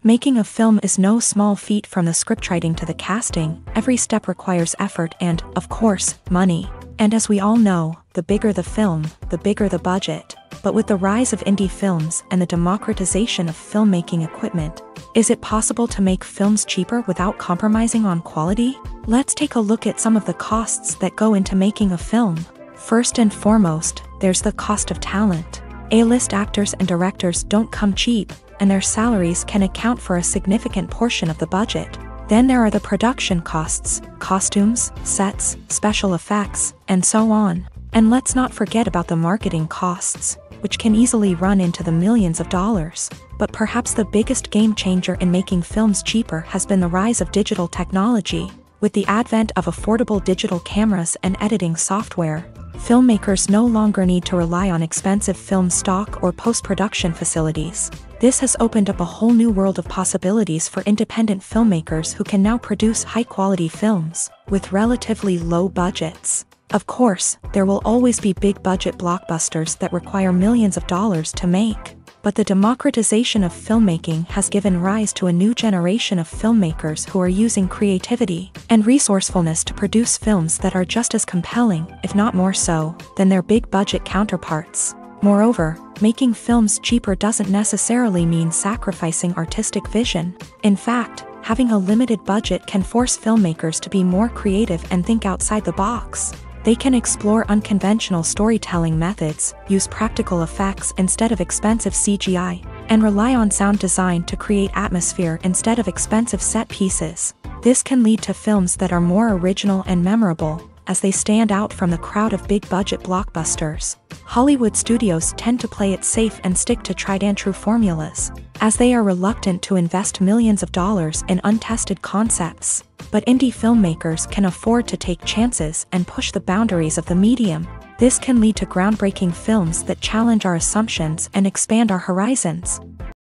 Making a film is no small feat. From the scriptwriting to the casting, every step requires effort and, of course, money. And as we all know, the bigger the film, the bigger the budget. But with the rise of indie films and the democratization of filmmaking equipment, is it possible to make films cheaper without compromising on quality? Let's take a look at some of the costs that go into making a film. First and foremost, there's the cost of talent. A-list actors and directors don't come cheap, and their salaries can account for a significant portion of the budget. Then there are the production costs, costumes, sets, special effects, and so on. And let's not forget about the marketing costs, which can easily run into the millions of dollars. But perhaps the biggest game changer in making films cheaper has been the rise of digital technology. With the advent of affordable digital cameras and editing software, filmmakers no longer need to rely on expensive film stock or post-production facilities. This has opened up a whole new world of possibilities for independent filmmakers who can now produce high-quality films with relatively low budgets. Of course, there will always be big-budget blockbusters that require millions of dollars to make. But the democratization of filmmaking has given rise to a new generation of filmmakers who are using creativity and resourcefulness to produce films that are just as compelling, if not more so, than their big-budget counterparts. Moreover, making films cheaper doesn't necessarily mean sacrificing artistic vision. In fact, having a limited budget can force filmmakers to be more creative and think outside the box. They can explore unconventional storytelling methods, use practical effects instead of expensive CGI, and rely on sound design to create atmosphere instead of expensive set pieces. This can lead to films that are more original and memorable, as they stand out from the crowd of big-budget blockbusters. Hollywood studios tend to play it safe and stick to tried-and-true formulas, as they are reluctant to invest millions of dollars in untested concepts. But indie filmmakers can afford to take chances and push the boundaries of the medium. This can lead to groundbreaking films that challenge our assumptions and expand our horizons.